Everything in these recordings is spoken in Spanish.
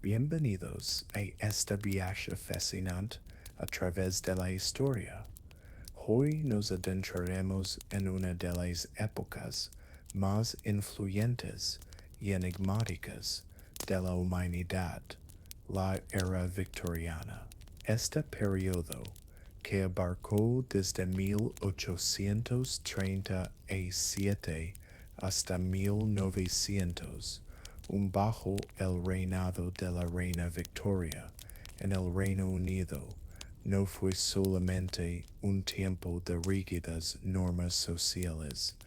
Bienvenidos a esta viaje fascinante a través de la historia. Hoy nos adentraremos en una de las épocas más influyentes y enigmáticas de la humanidad, la Era Victoriana. Este periodo, que abarcó desde 1837 hasta 1900, bajo el reinado de la Reina Victoria en el Reino Unido, no fue solamente un tiempo de rígidas normas sociales,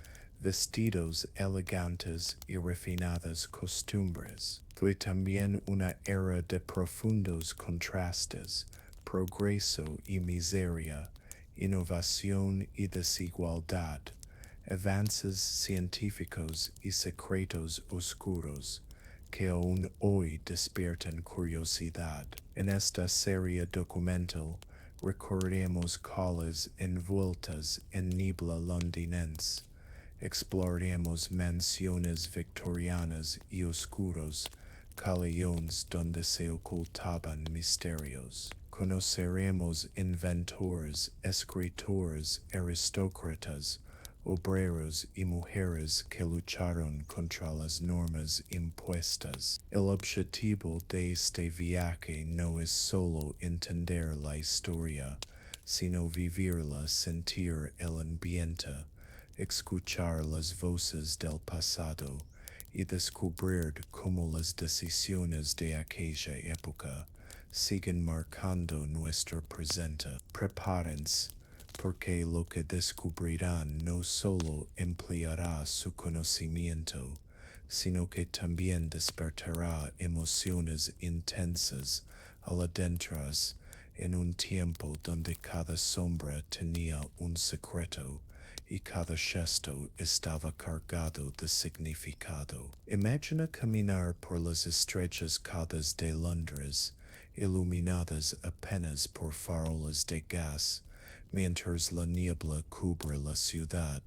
vestidos elegantes y refinadas costumbres. Fue también una era de profundos contrastes, progreso y miseria, innovación y desigualdad, avances científicos y secretos oscuros que aún hoy despiertan curiosidad. En esta serie documental recorreremos calles envueltas en niebla londinense, exploraremos mansiones victorianas y oscuros callejones donde se ocultaban misterios. Conoceremos inventores, escritores, aristócratas, obreros y mujeres que lucharon contra las normas impuestas. El objetivo de este viaje no es solo entender la historia, sino vivirla, sentir el ambiente, escuchar las voces del pasado y descubrir cómo las decisiones de aquella época siguen marcando nuestro presente. Prepárense, porque lo que descubrirán no solo empleará su conocimiento, sino que también despertará emociones intensas al adentrarse en un tiempo donde cada sombra tenía un secreto y cada gesto estaba cargado de significado. Imagina caminar por las estrechas calles de Londres, iluminadas apenas por farolas de gas, mientras la niebla cubre la ciudad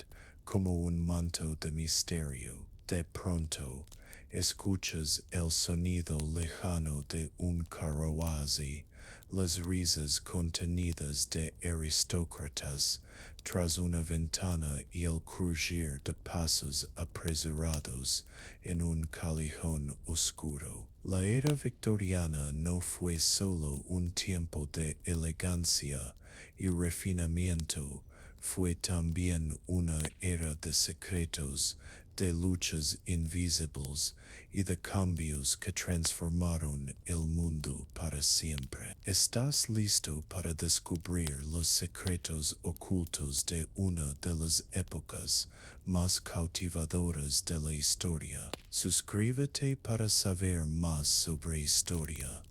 como un manto de misterio. De pronto, escuchas el sonido lejano de un carruaje, las risas contenidas de aristócratas tras una ventana y el crujir de pasos apresurados en un callejón oscuro. La era victoriana no fue solo un tiempo de elegancia y refinamiento, fue también una era de secretos, de luchas invisibles y de cambios que transformaron el mundo para siempre. ¿Estás listo para descubrir los secretos ocultos de una de las épocas más cautivadoras de la historia? Suscríbete para saber más sobre historia.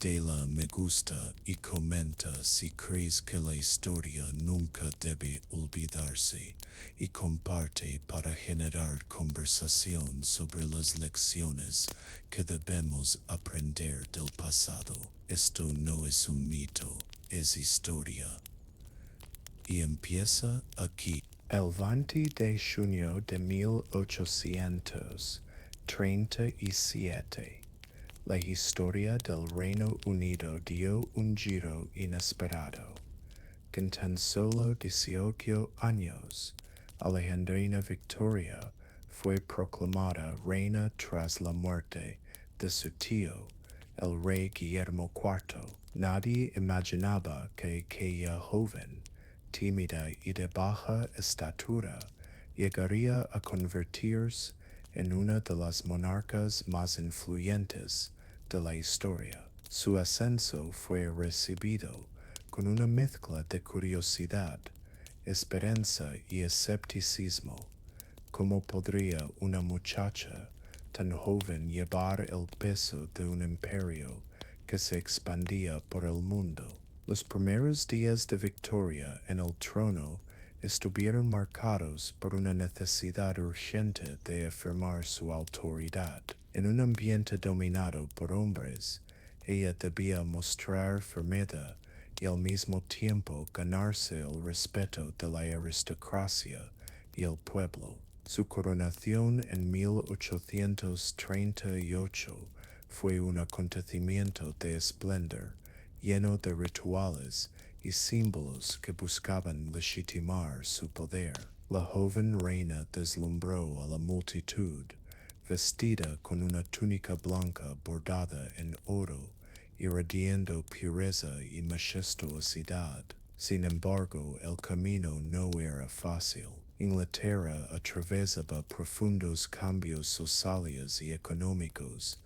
Dale me gusta y comenta si crees que la historia nunca debe olvidarse, y comparte para generar conversación sobre las lecciones que debemos aprender del pasado. Esto no es un mito, es historia. Y empieza aquí. El 20 de junio de 1837, la historia del Reino Unido dio un giro inesperado. Con tan solo 18 años, Reina Victoria fue proclamada reina tras la muerte de su tío, el rey Guillermo IV. Nadie imaginaba que aquella joven, tímida y de baja estatura, llegaría a convertirse en una de las monarcas más influyentes de la historia. Su ascenso fue recibido con una mezcla de curiosidad, esperanza y escepticismo. ¿Cómo podría una muchacha tan joven llevar el peso de un imperio que se expandía por el mundo? Los primeros días de Victoria en el trono estuvieron marcados por una necesidad urgente de afirmar su autoridad. En un ambiente dominado por hombres, ella debía mostrar firmeza y al mismo tiempo ganarse el respeto de la aristocracia y el pueblo. Su coronación en 1838 Fue un acontecimiento de esplendor, lleno de rituales y símbolos que buscaban legitimar su poder. La joven reina deslumbró a la multitud, vestida con una túnica blanca bordada en oro, irradiando pureza y majestuosidad. Sin embargo, el camino no era fácil. Inglaterra atravesaba profundos cambios sociales y económicos.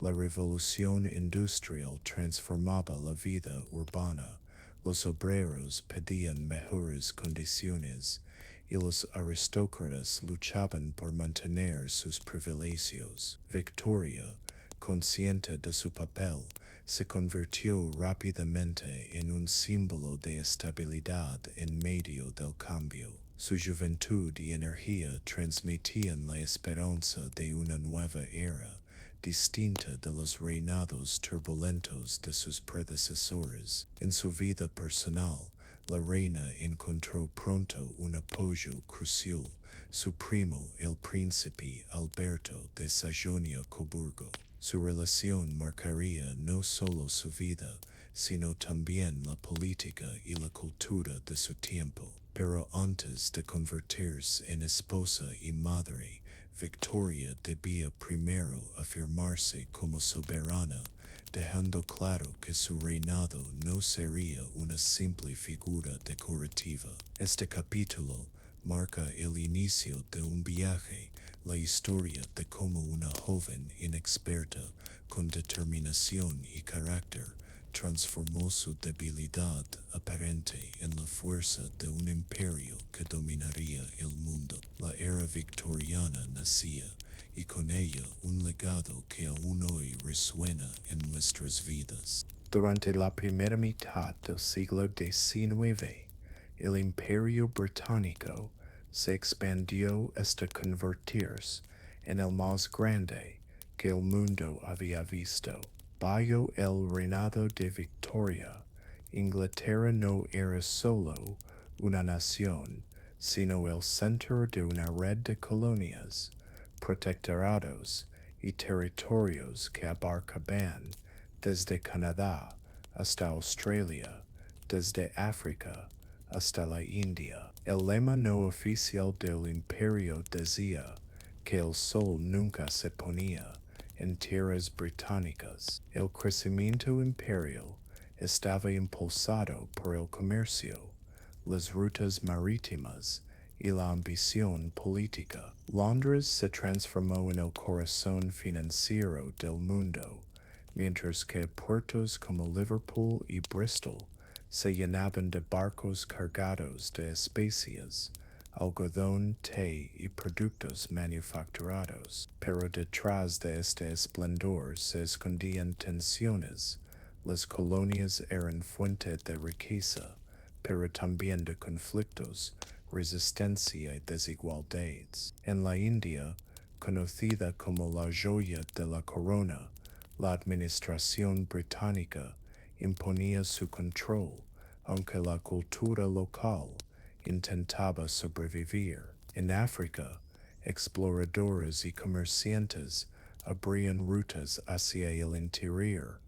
La revolución industrial transformaba la vida urbana. Los obreros pedían mejores condiciones y los aristócratas luchaban por mantener sus privilegios. Victoria, consciente de su papel, se convirtió rápidamente en un símbolo de estabilidad en medio del cambio. Su juventud y energía transmitían la esperanza de una nueva era, distinta de los reinados turbulentos de sus predecesores. En su vida personal, la reina encontró pronto un apoyo crucial, su primo, el príncipe Alberto de Sajonia-Coburgo. Su relación marcaría no solo su vida, sino también la política y la cultura de su tiempo. Pero antes de convertirse en esposa y madre, Victoria debía primero afirmarse como soberana, dejando claro que su reinado no sería una simple figura decorativa. Este capítulo marca el inicio de un viaje, la historia de cómo una joven inexperta, con determinación y carácter, transformó su debilidad aparente en la fuerza de un imperio que dominaría el mundo. La era victoriana nacía, y con ella un legado que aún hoy resuena en nuestras vidas. Durante la primera mitad del siglo XIX, el imperio británico se expandió hasta convertirse en el más grande que el mundo había visto. Bajo el reinado de Victoria, Inglaterra no era solo una nación, sino el centro de una red de colonias, protectorados y territorios que abarcaban desde Canadá hasta Australia, desde África hasta la India. El lema no oficial del imperio decía que el sol nunca se ponía en tierras británicas. El crecimiento imperial estaba impulsado por el comercio, las rutas marítimas y la ambición política. Londres se transformó en el corazón financiero del mundo, mientras que puertos como Liverpool y Bristol se llenaban de barcos cargados de especias, algodón, té y productos manufacturados. Pero detrás de este esplendor se escondían tensiones. Las colonias eran fuente de riqueza, pero también de conflictos, resistencia y desigualdades. En la India, conocida como la joya de la corona, la administración británica imponía su control, aunque la cultura local intentaba sobrevivir. En África, exploradores y comerciantes abrían rutas hacia el interior,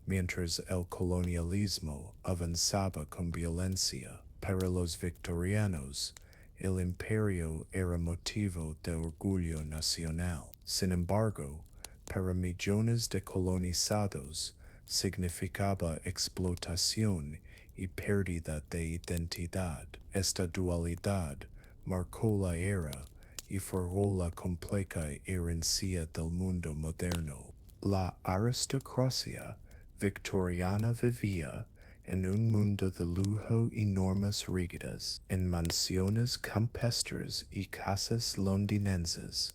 mientras el colonialismo avanzaba con violencia. Para los victorianos, el imperio era motivo de orgullo nacional. Sin embargo, para millones de colonizados, significaba explotación y pérdida de identidad. Esta dualidad marcó la era y forjó la compleja herencia del mundo moderno. La aristocracia victoriana vivía en un mundo de lujo y normas rígidas, en mansiones campestres y casas londinenses.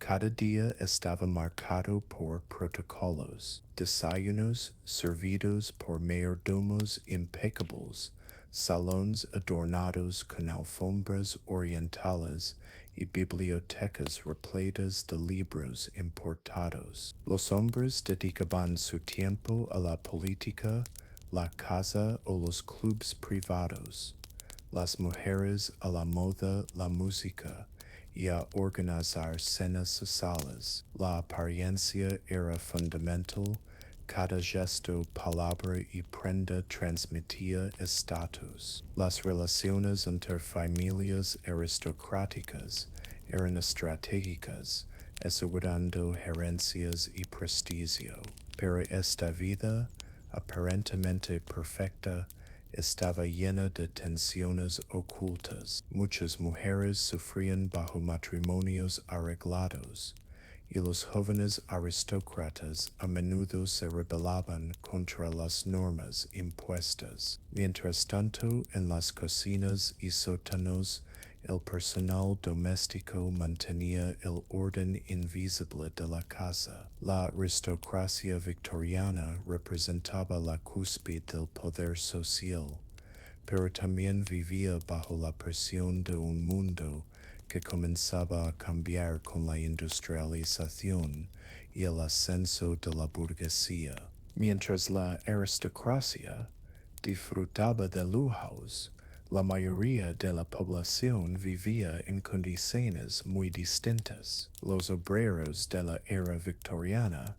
Cada día estaba marcado por protocolos, desayunos servidos por mayordomos impecables, salones adornados con alfombras orientales y bibliotecas repletas de libros importados. Los hombres dedicaban su tiempo a la política, la casa o los clubes privados, las mujeres a la moda, la música y a organizar cenas sociales. La apariencia era fundamental, cada gesto, palabra y prenda transmitía estatus. Las relaciones entre familias aristocráticas eran estratégicas, asegurando herencias y prestigio. Pero esta vida, aparentemente perfecta, estaba llena de tensiones ocultas. Muchas mujeres sufrían bajo matrimonios arreglados, y los jóvenes aristócratas a menudo se rebelaban contra las normas impuestas. Mientras tanto, en las cocinas y sótanos, el personal doméstico mantenía el orden invisible de la casa. La aristocracia victoriana representaba la cúspide del poder social, pero también vivía bajo la presión de un mundo que comenzaba a cambiar con la industrialización y el ascenso de la burguesía. Mientras la aristocracia disfrutaba de lujos, la mayoría de la población vivía en condiciones muy distintas. Los obreros de la era victoriana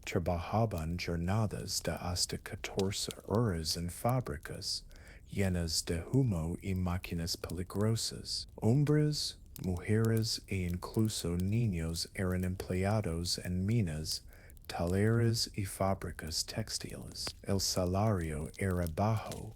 trabajaban jornadas de hasta 14 horas en fábricas llenas de humo y máquinas peligrosas. Hombres, mujeres e incluso niños eran empleados en minas, talleres y fábricas textiles. El salario era bajo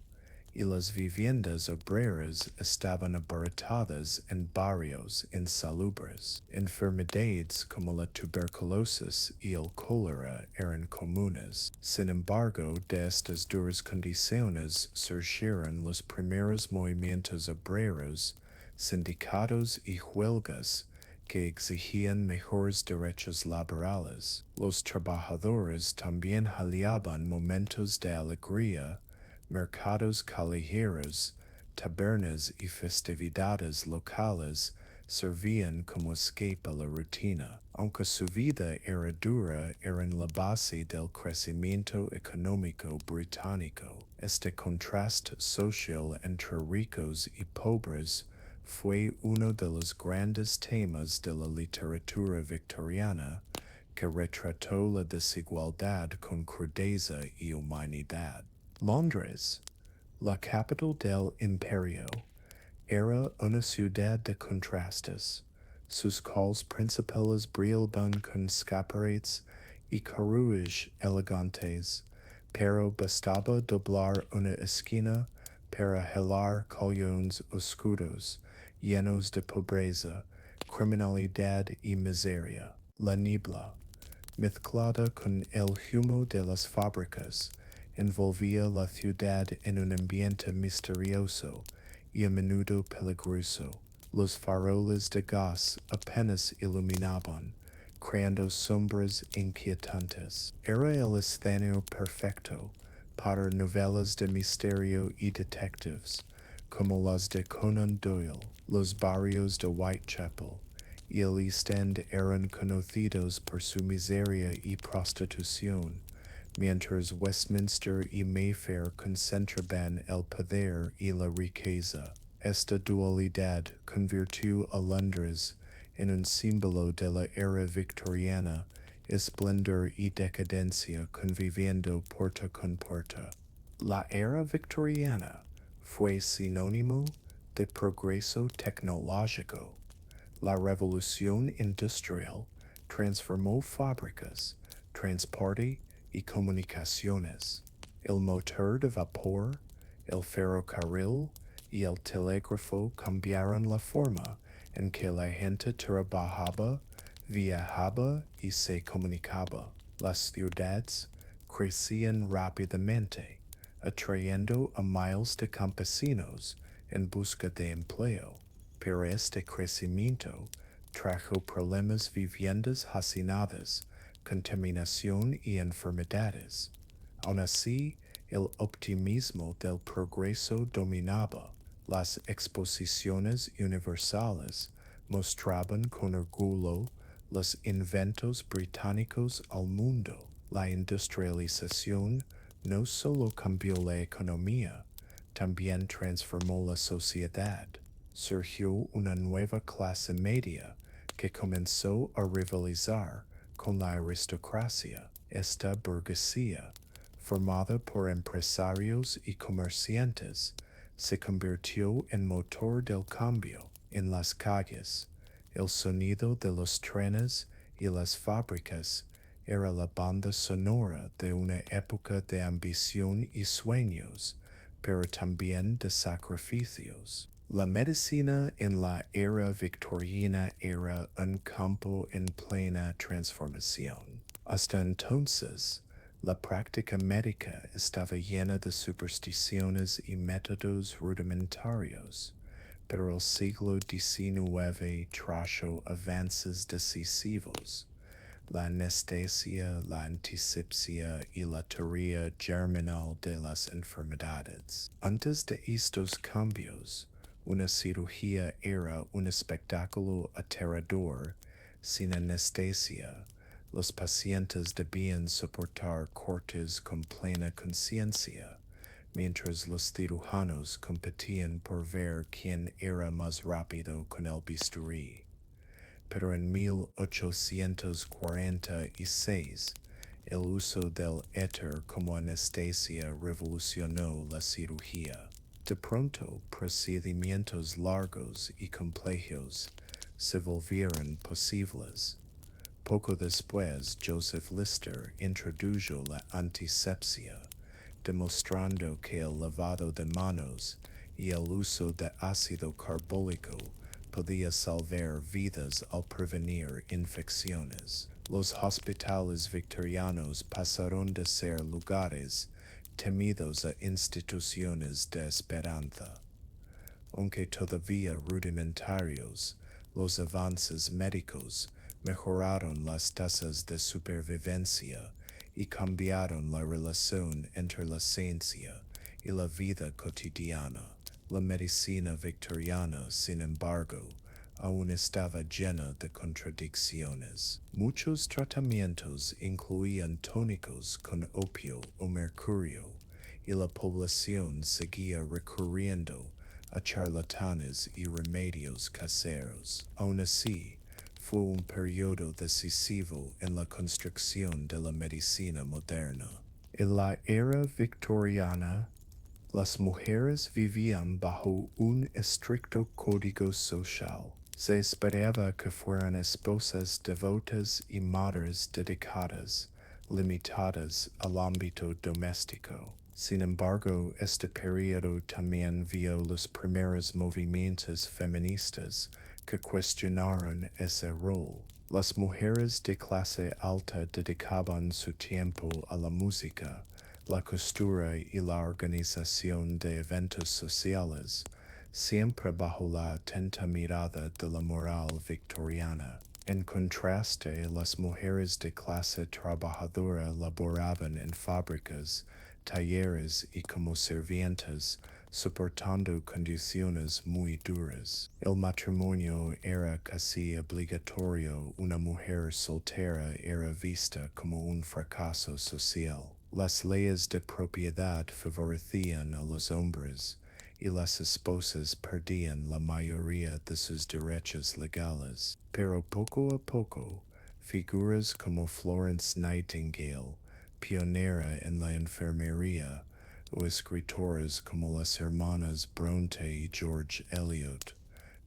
y las viviendas obreras estaban abarrotadas en barrios insalubres. Enfermedades como la tuberculosis y el cólera eran comunes. Sin embargo, de estas duras condiciones surgieron los primeros movimientos obreros, sindicatos y huelgas que exigían mejores derechos laborales. Los trabajadores también hallaban momentos de alegría, mercados callejeros, tabernas y festividades locales servían como escape a la rutina. Aunque su vida era dura, eran la base del crecimiento económico británico. Este contraste social entre ricos y pobres fue uno de los grandes temas de la literatura victoriana, que retrató la desigualdad con crudeza y humanidad. Londres, la capital del imperio, era una ciudad de contrastes. Sus calles principales brillaban con escaparates y carruajes elegantes, pero bastaba doblar una esquina para hallar callejones oscuros, llenos de pobreza, criminalidad y miseria. La niebla, mezclada con el humo de las fábricas, envolvía la ciudad en un ambiente misterioso y a menudo peligroso. Los faroles de gas apenas iluminaban, creando sombras inquietantes. Era el escenario perfecto para novelas de misterio y detectives, como las de Conan Doyle. Los barrios de Whitechapel y el East End eran conocidos por su miseria y prostitución, mientras Westminster y Mayfair concentraban el poder y la riqueza. Esta dualidad convirtió a Londres en un símbolo de la era victoriana, esplendor y decadencia conviviendo puerta con puerta. La era victoriana fue sinónimo de progreso tecnológico. La revolución industrial transformó fábricas, transporte y comunicaciones. El motor de vapor, el ferrocarril y el telégrafo cambiaron la forma en que la gente trabajaba, viajaba y se comunicaba. Las ciudades crecían rápidamente, atrayendo a miles de campesinos en busca de empleo. Pero este crecimiento trajo problemas, viviendas hacinadas, contaminación y enfermedades. Aun así, el optimismo del progreso dominaba. Las exposiciones universales mostraban con orgullo los inventos británicos al mundo. La industrialización no solo cambió la economía, también transformó la sociedad. Surgió una nueva clase media que comenzó a rivalizar con la aristocracia. Esta burguesía, formada por empresarios y comerciantes, se convirtió en motor del cambio en las calles. El sonido de los trenes y las fábricas era la banda sonora de una época de ambición y sueños, pero también de sacrificios. La medicina en la era victoriana era un campo en plena transformación. Hasta entonces, la práctica médica estaba llena de supersticiones y métodos rudimentarios, pero el siglo XIX trajo avances decisivos. La anestesia, la antisepsia y la teoría germinal de las enfermedades. Antes de estos cambios, una cirugía era un espectáculo aterrador. Sin anestesia, los pacientes debían soportar cortes con plena conciencia, mientras los cirujanos competían por ver quién era más rápido con el bisturí. Pero en 1846 el uso del éter como anestesia revolucionó la cirugía. De pronto, procedimientos largos y complejos se volvieron posibles. Poco después, Joseph Lister introdujo la antisepsia, demostrando que el lavado de manos y el uso de ácido carbólico podía salvar vidas al prevenir infecciones. Los hospitales victorianos pasaron de ser lugares temidos a instituciones de esperanza. Aunque todavía rudimentarios, los avances médicos mejoraron las tasas de supervivencia y cambiaron la relación entre la ciencia y la vida cotidiana. La medicina victoriana, sin embargo, aún estaba llena de contradicciones. Muchos tratamientos incluían tónicos con opio o mercurio, y la población seguía recurriendo a charlatanes y remedios caseros. Aún así, fue un periodo decisivo en la construcción de la medicina moderna. En la era victoriana, las mujeres vivían bajo un estricto código social. Se esperaba que fueran esposas devotas y madres dedicadas, limitadas al ámbito doméstico. Sin embargo, este periodo también vio los primeros movimientos feministas que cuestionaron ese rol. Las mujeres de clase alta dedicaban su tiempo a la música, la costura y la organización de eventos sociales, siempre bajo la atenta mirada de la moral victoriana. En contraste, las mujeres de clase trabajadora laboraban en fábricas, talleres y como sirvientas, soportando condiciones muy duras. El matrimonio era casi obligatorio. Una mujer soltera era vista como un fracaso social. Las leyes de propiedad favorecían a los hombres y las esposas perdían la mayoría de sus derechos legales. Pero poco a poco, figuras como Florence Nightingale, pionera en la enfermería, o escritores como las hermanas Bronte y George Eliot,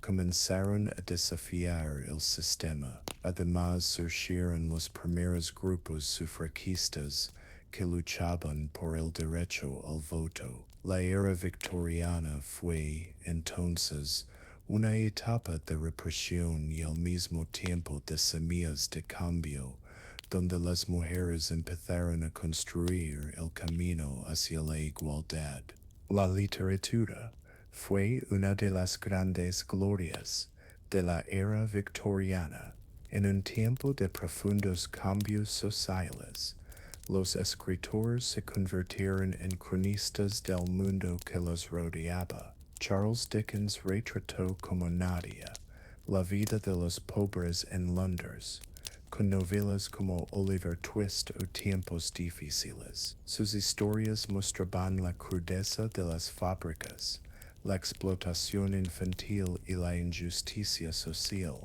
comenzaron a desafiar el sistema. Además, surgieron los primeros grupos sufragistas que luchaban por el derecho al voto. La era victoriana fue, entonces, una etapa de represión y al mismo tiempo de semillas de cambio, donde las mujeres empezaron a construir el camino hacia la igualdad. La literatura fue una de las grandes glorias de la era victoriana. En un tiempo de profundos cambios sociales, los escritores se convirtieron en cronistas del mundo que los rodeaba. Charles Dickens retrató como nadie la vida de los pobres en Londres, con novelas como Oliver Twist o Tiempos difíciles. Sus historias mostraban la crudeza de las fábricas, la explotación infantil y la injusticia social,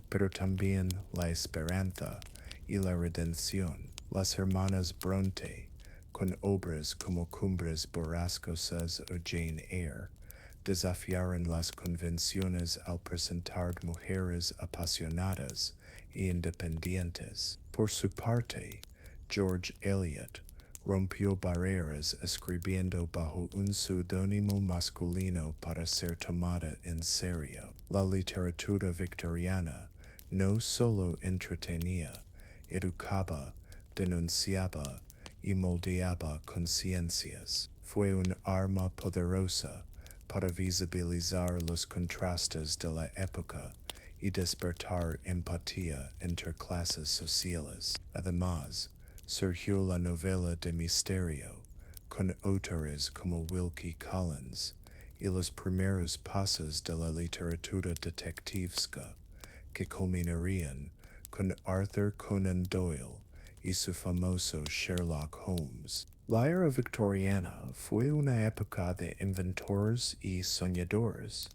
pero también la esperanza y la redención. Las hermanas Bronte, con obras como Cumbres borrascosas o Jane Eyre, desafiaron las convenciones al presentar mujeres apasionadas e independientes. Por su parte, George Eliot rompió barreras escribiendo bajo un seudónimo masculino para ser tomada en serio. La literatura victoriana no solo entretenía, educaba, denunciaba y moldeaba conciencias. Fue un arma poderosa para visibilizar los contrastes de la época y despertar empatía entre clases sociales. Además, surgió la novela de misterio, con autores como Wilkie Collins, y los primeros pasos de la literatura detectivesca, que culminarían con Arthur Conan Doyle y su famoso Sherlock Holmes. La era victoriana fue una época de inventores y soñadores.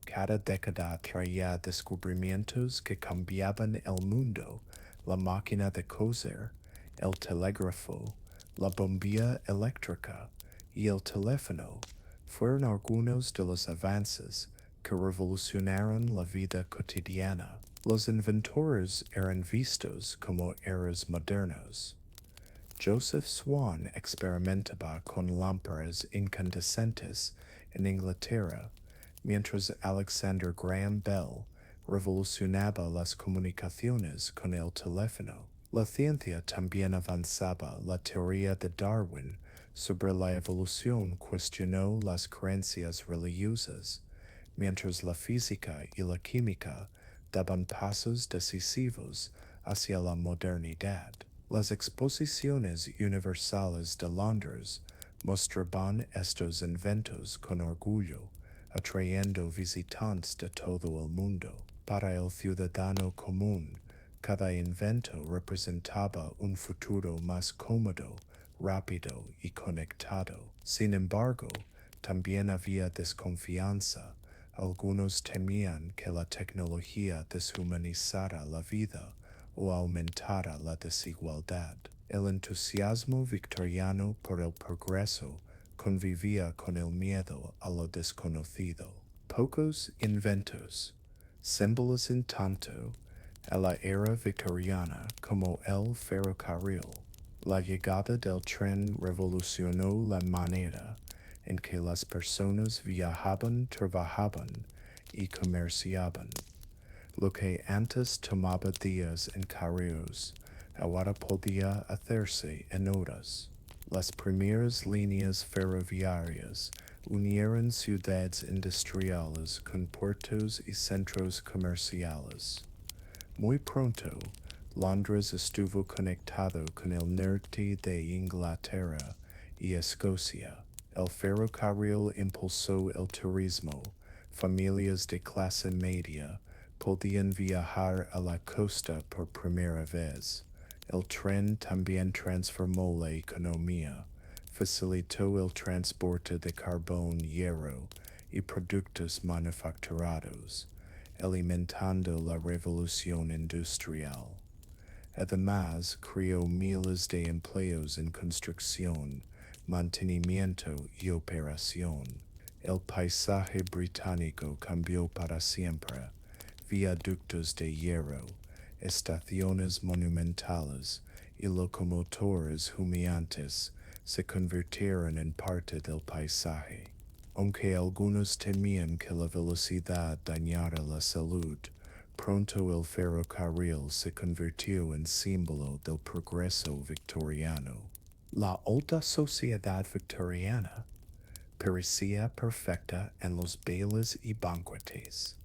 Cada década traía descubrimientos que cambiaban el mundo: la máquina de coser, el telégrafo, la bombilla eléctrica y el teléfono fueron algunos de los avances que revolucionaron la vida cotidiana. Los inventores eran vistos como héroes modernos. Joseph Swan experimentaba con lámparas incandescentes en Inglaterra, mientras Alexander Graham Bell revolucionaba las comunicaciones con el teléfono. La ciencia también avanzaba. La teoría de Darwin sobre la evolución cuestionó las creencias religiosas, mientras la física y la química daban pasos decisivos hacia la modernidad. Las exposiciones universales de Londres mostraban estos inventos con orgullo, atrayendo visitantes de todo el mundo. Para el ciudadano común, cada invento representaba un futuro más cómodo, rápido y conectado. Sin embargo, también había desconfianza. Algunos temían que la tecnología deshumanizara la vida o aumentara la desigualdad. El entusiasmo victoriano por el progreso convivía con el miedo a lo desconocido. Pocos inventos simbolizan tanto a la era victoriana como el ferrocarril. La llegada del tren revolucionó la manera en que las personas viajaban, trabajaban y comerciaban. Lo que antes tomaba días en carros, ahora podía hacerse en horas. Las primeras líneas ferroviarias unieron ciudades industriales con puertos y centros comerciales. Muy pronto, Londres estuvo conectado con el norte de Inglaterra y Escocia. El ferrocarril impulsó el turismo. Familias de clase media podían viajar a la costa por primera vez. El tren también transformó la economía, facilitó el transporte de carbón, hierro y productos manufacturados, alimentando la revolución industrial. Además, creó miles de empleos en construcción, mantenimiento y operación. El paisaje británico cambió para siempre. Viaductos de hierro, estaciones monumentales y locomotores humeantes se convirtieron en parte del paisaje. Aunque algunos temían que la velocidad dañara la salud, pronto el ferrocarril se convirtió en símbolo del progreso victoriano. La alta sociedad victoriana parecía perfecta en los bailes y banquetes,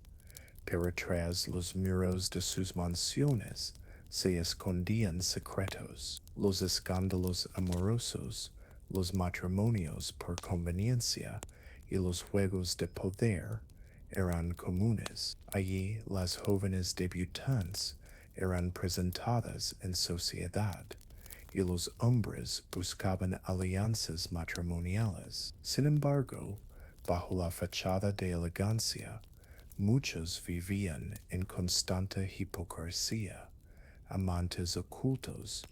pero tras los muros de sus mansiones se escondían secretos. Los escándalos amorosos, los matrimonios por conveniencia y los juegos de poder eran comunes. Allí las jóvenes debutantes eran presentadas en sociedad y los hombres buscaban alianzas matrimoniales. Sin embargo, Bajo la fachada de elegancia, muchos vivían en constante hipocresía, amantes ocultos,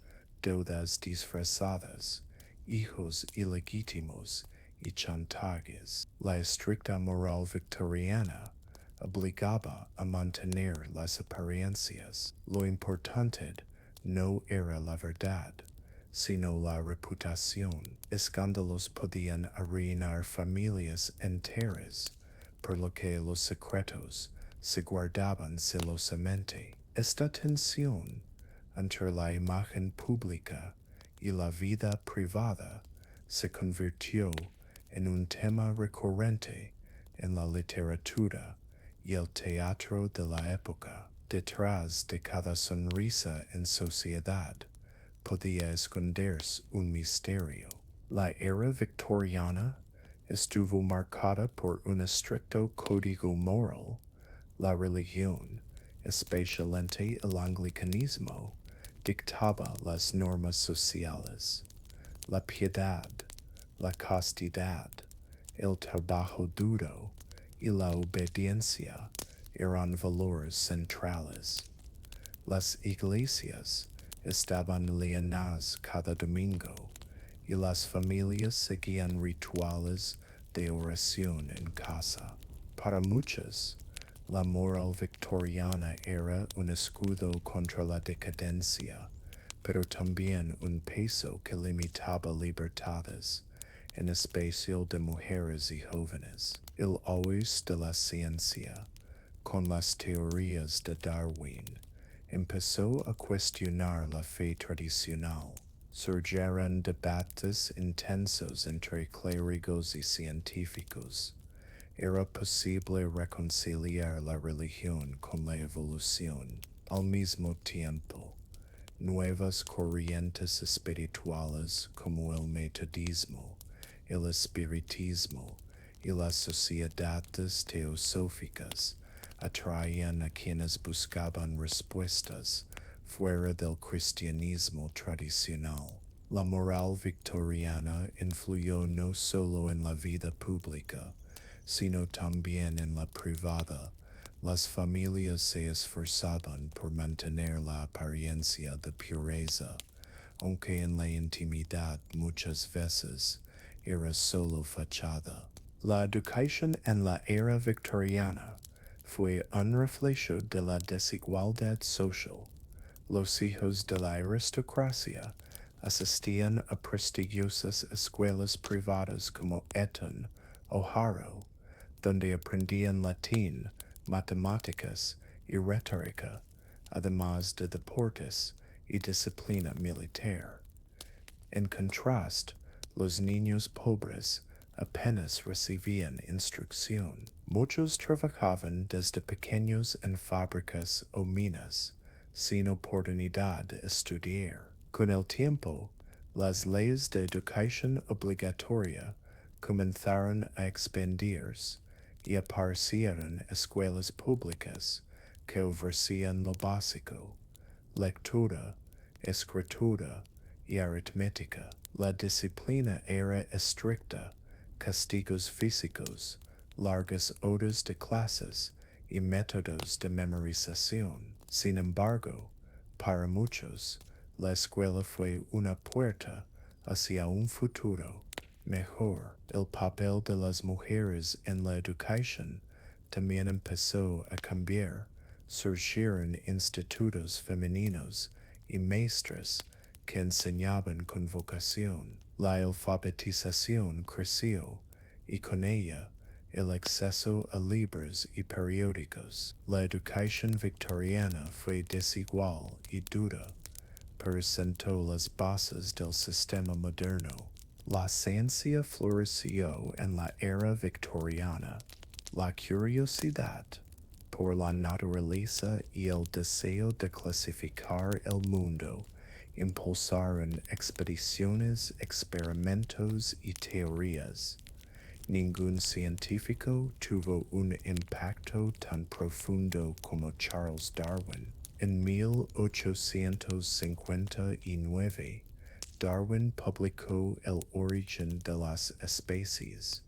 deudas disfrazadas, hijos ilegítimos y chantajes. La estricta moral victoriana obligaba a mantener las apariencias. Lo importante no era la verdad, sino la reputación. Escándalos podían arruinar familias enteras, por lo que los secretos se guardaban celosamente. Esta tensión entre la imagen pública y la vida privada se convirtió en un tema recurrente en la literatura y el teatro de la época. Detrás de cada sonrisa en sociedad podía esconderse un misterio. La era victoriana estuvo marcada por un estricto código moral. La religión, especialmente el anglicanismo, dictaba las normas sociales. La piedad, la castidad, el trabajo duro y la obediencia eran valores centrales. Las iglesias estaban llenas cada domingo y las familias seguían rituales de oración en casa. Para muchos, la moral victoriana era un escudo contra la decadencia, pero también un peso que limitaba libertades, en especial de mujeres y jóvenes. El auge de la ciencia, con las teorías de Darwin, empezó a cuestionar la fe tradicional. Surgieron debates intensos entre clérigos y científicos. Era posible reconciliar la religión con la evolución. Al mismo tiempo, nuevas corrientes espirituales como el metodismo, el espiritismo y las sociedades teosóficas atraían a quienes buscaban respuestas fuera del cristianismo tradicional. La moral victoriana influyó no solo en la vida pública, sino también en la privada. Las familias se esforzaban por mantener la apariencia de pureza, aunque en la intimidad muchas veces era solo fachada. La educación en la era victoriana fue un reflejo de la desigualdad social. Los hijos de la aristocracia asistían a prestigiosas escuelas privadas como Eton o Harrow, donde aprendían latín, matemáticas y retórica, además de deportes y disciplina militar. En contraste, los niños pobres apenas recibían instrucción. Muchos trabajaban desde pequeños en fábricas o minas, sin oportunidad de estudiar. Con el tiempo, las leyes de educación obligatoria comenzaron a expandirse y aparecieron escuelas públicas que ofrecían lo básico: lectura, escritura y aritmética. La disciplina era estricta, castigos físicos, largas horas de clases y métodos de memorización. Sin embargo, para muchos, la escuela fue una puerta hacia un futuro mejor. El papel de las mujeres en la educación también empezó a cambiar. Surgieron institutos femeninos y maestras que enseñaban con vocación. La alfabetización creció y con ella el acceso a libros y periódicos. La educación victoriana fue desigual y dura, pero sentó las bases del sistema moderno. La ciencia floreció en la era victoriana. La curiosidad por la naturaleza y el deseo de clasificar el mundo impulsaron expediciones, experimentos y teorías. Ningún científico tuvo un impacto tan profundo como Charles Darwin. En 1859, Darwin publicó El origen de las especies,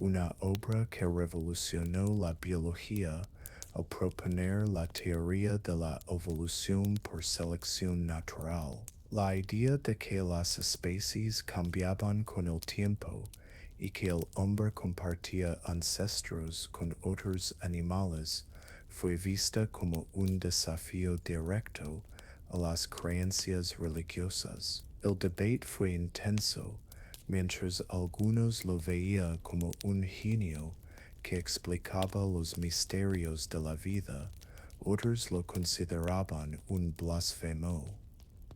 una obra que revolucionó la biología al proponer la teoría de la evolución por selección natural. La idea de que las especies cambiaban con el tiempo y que el hombre compartía ancestros con otros animales fue vista como un desafío directo a las creencias religiosas. El debate fue intenso, mientras algunos lo veían como un genio que explicaba los misterios de la vida, otros lo consideraban un blasfemo.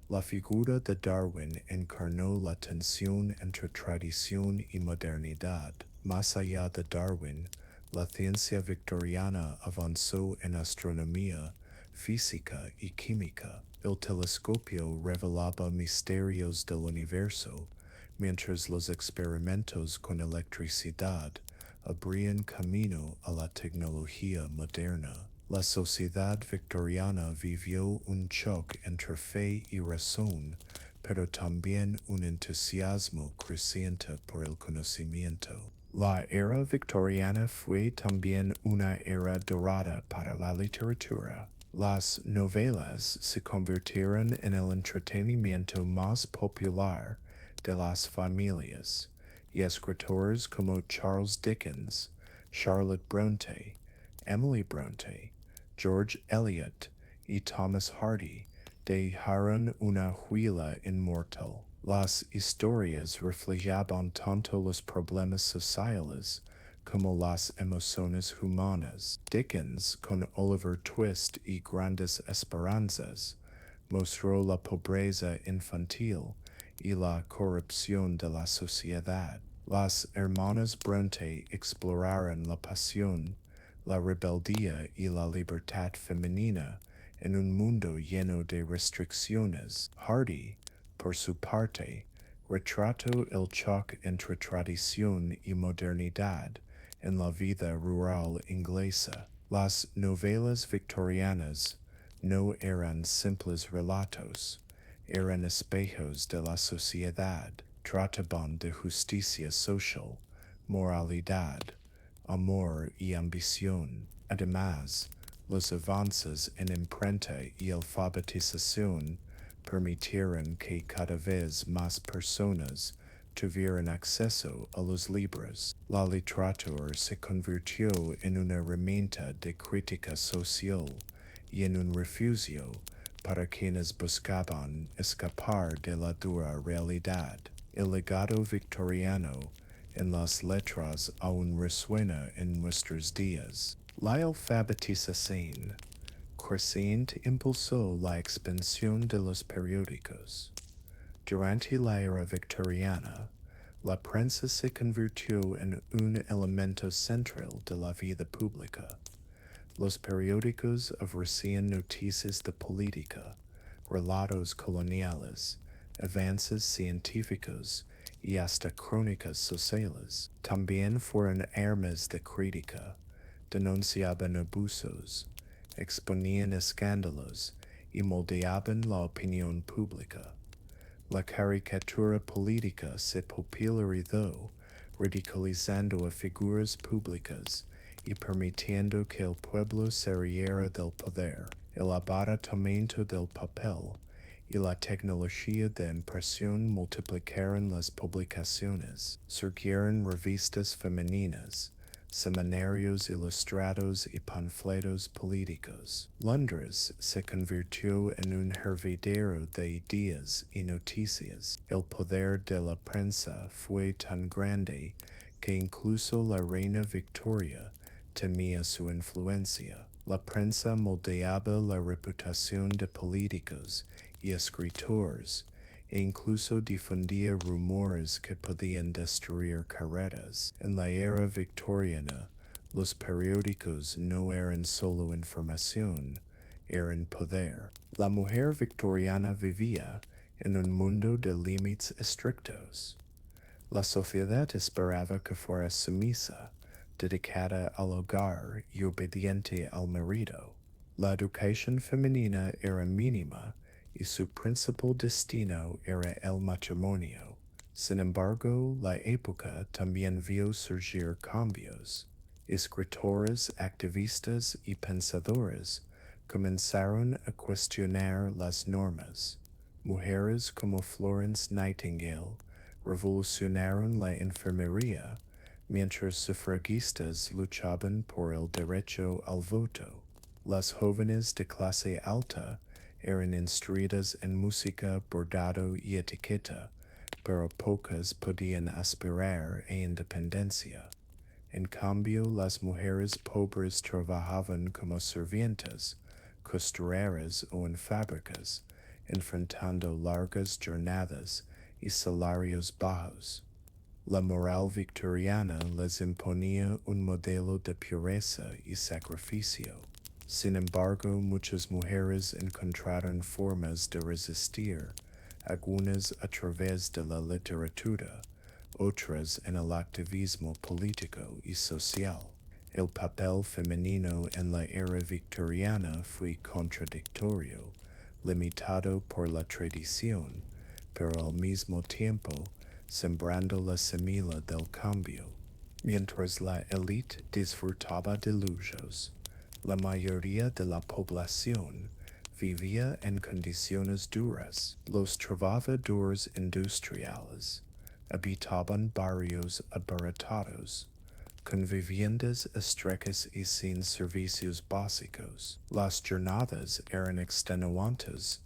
La figura de Darwin encarnó la tensión entre tradición y modernidad. Más allá de Darwin, la ciencia victoriana avanzó en astronomía, física y química. El telescopio revelaba misterios del universo, mientras los experimentos con electricidad abrían camino a la tecnología moderna. La sociedad victoriana vivió un choque entre fe y razón, pero también un entusiasmo creciente por el conocimiento. La era victoriana fue también una era dorada para la literatura. Las novelas se convirtieron en el entretenimiento más popular de las familias, y escritores como Charles Dickens, Charlotte Bronte, Emily Bronte, George Eliot y Thomas Hardy dejaron una huella inmortal. Las historias reflejaban tanto los problemas sociales como las emociones humanas. Dickens, con Oliver Twist y Grandes Esperanzas, mostró la pobreza infantil y la corrupción de la sociedad. Las hermanas Bronte exploraron la pasión, la rebeldía y la libertad femenina en un mundo lleno de restricciones. Hardy, por su parte, retrató el choque entre tradición y modernidad en la vida rural inglesa. Las novelas victorianas no eran simples relatos, eran espejos de la sociedad, trataban de justicia social, moralidad, amor y ambición. Además, los avances en imprenta y alfabetización permitieron que cada vez más personas tuvieran acceso a los libros. La literatura se convirtió en una herramienta de crítica social y en un refugio para quienes buscaban escapar de la dura realidad. El legado victoriano en las letras aún resuena en nuestros días. La alfabetización creciente impulsó la expansión de los periódicos. Durante la era victoriana, la prensa se convirtió en un elemento central de la vida pública. Los periódicos ofrecían noticias de política, relatos coloniales, avances científicos y hasta crónicas sociales. También fueron armas de crítica, denunciaban abusos, exponían escándalos y moldeaban la opinión pública. La caricatura política se popularizó, ridiculizando a figuras públicas y permitiendo que el pueblo se riera del poder. El abaratamiento del papel y la tecnología de impresión multiplicaron las publicaciones. Surgieron revistas femeninas, semanarios ilustrados y panfletos políticos. Londres se convirtió en un hervidero de ideas y noticias. El poder de la prensa fue tan grande que incluso la reina Victoria temía su influencia. La prensa moldeaba la reputación de políticos y escritores, e incluso difundía rumores que podían destruir carreras. En la era victoriana, los periódicos no eran solo información, eran poder. La mujer victoriana vivía en un mundo de límites estrictos. La sociedad esperaba que fuera sumisa, dedicada al hogar y obediente al marido. La educación femenina era mínima y su principal destino era el matrimonio. Sin embargo, la época también vio surgir cambios. Escritores, activistas y pensadores comenzaron a cuestionar las normas. Mujeres como Florence Nightingale revolucionaron la enfermería, mientras sufragistas luchaban por el derecho al voto. Las jóvenes de clase alta eran instruidas en música, bordado y etiqueta, pero pocas podían aspirar a independencia. En cambio, las mujeres pobres trabajaban como sirvientas, costureras o en fábricas, enfrentando largas jornadas y salarios bajos. La moral victoriana les imponía un modelo de pureza y sacrificio. Sin embargo, muchas mujeres encontraron formas de resistir, algunas a través de la literatura, otras en el activismo político y social. El papel femenino en la era victoriana fue contradictorio, limitado por la tradición, pero al mismo tiempo sembrando la semilla del cambio. Mientras la élite disfrutaba de lujos, la mayoría de la población vivía en condiciones duras. Los trabajadores industriales habitaban barrios abaratados, con viviendas estrechas y sin servicios básicos. Las jornadas eran extenuantes,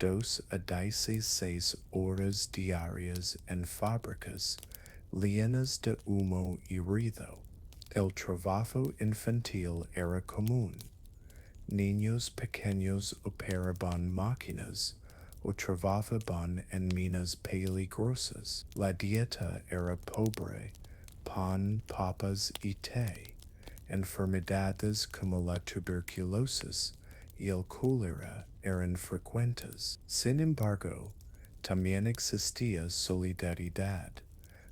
2 a 16 horas diarias en fábricas, llenas de humo y ruido. El trabajo infantil era común. Niños pequeños operaban máquinas o trabajaban en minas peligrosas. La dieta era pobre, pan, papas y té. Enfermedades como la tuberculosis y el cólera eran frecuentes. Sin embargo, también existía solidaridad.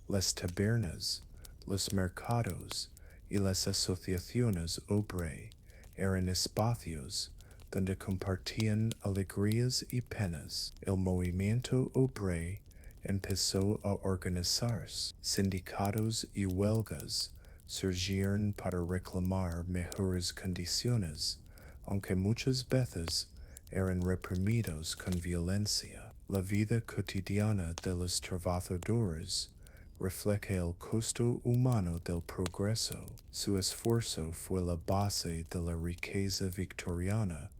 Las tabernas, los mercados y las asociaciones obreras eran espacios donde compartían alegrías y penas. El movimiento obrero empezó a organizarse. Sindicatos y huelgas surgieron para reclamar mejores condiciones, aunque muchas veces eran reprimidos con violencia. La vida cotidiana de los trabajadores refleja el costo humano del progreso. Su esfuerzo fue la base de la riqueza victoriana,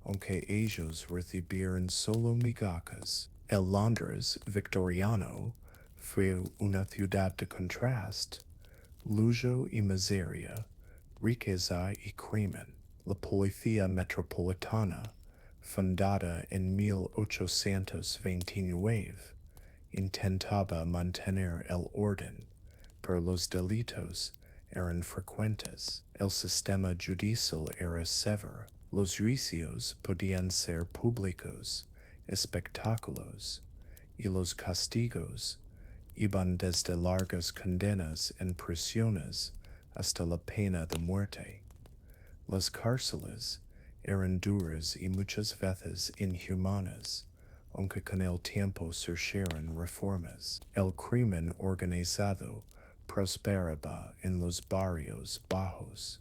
aunque ellos recibieron solo migajas. El Londres victoriano fue una ciudad de contraste, lujo y miseria, riqueza y crimen. La policía metropolitana, fundada en 1829, intentaba mantener el orden, pero los delitos eran frecuentes. El sistema judicial era severo. Los juicios podían ser públicos, espectáculos, y los castigos iban desde largas condenas en prisiones hasta la pena de muerte. Las cárceles eran duras y muchas veces inhumanas, aunque con el tiempo surgieron reformas. El crimen organizado prosperaba en los barrios bajos.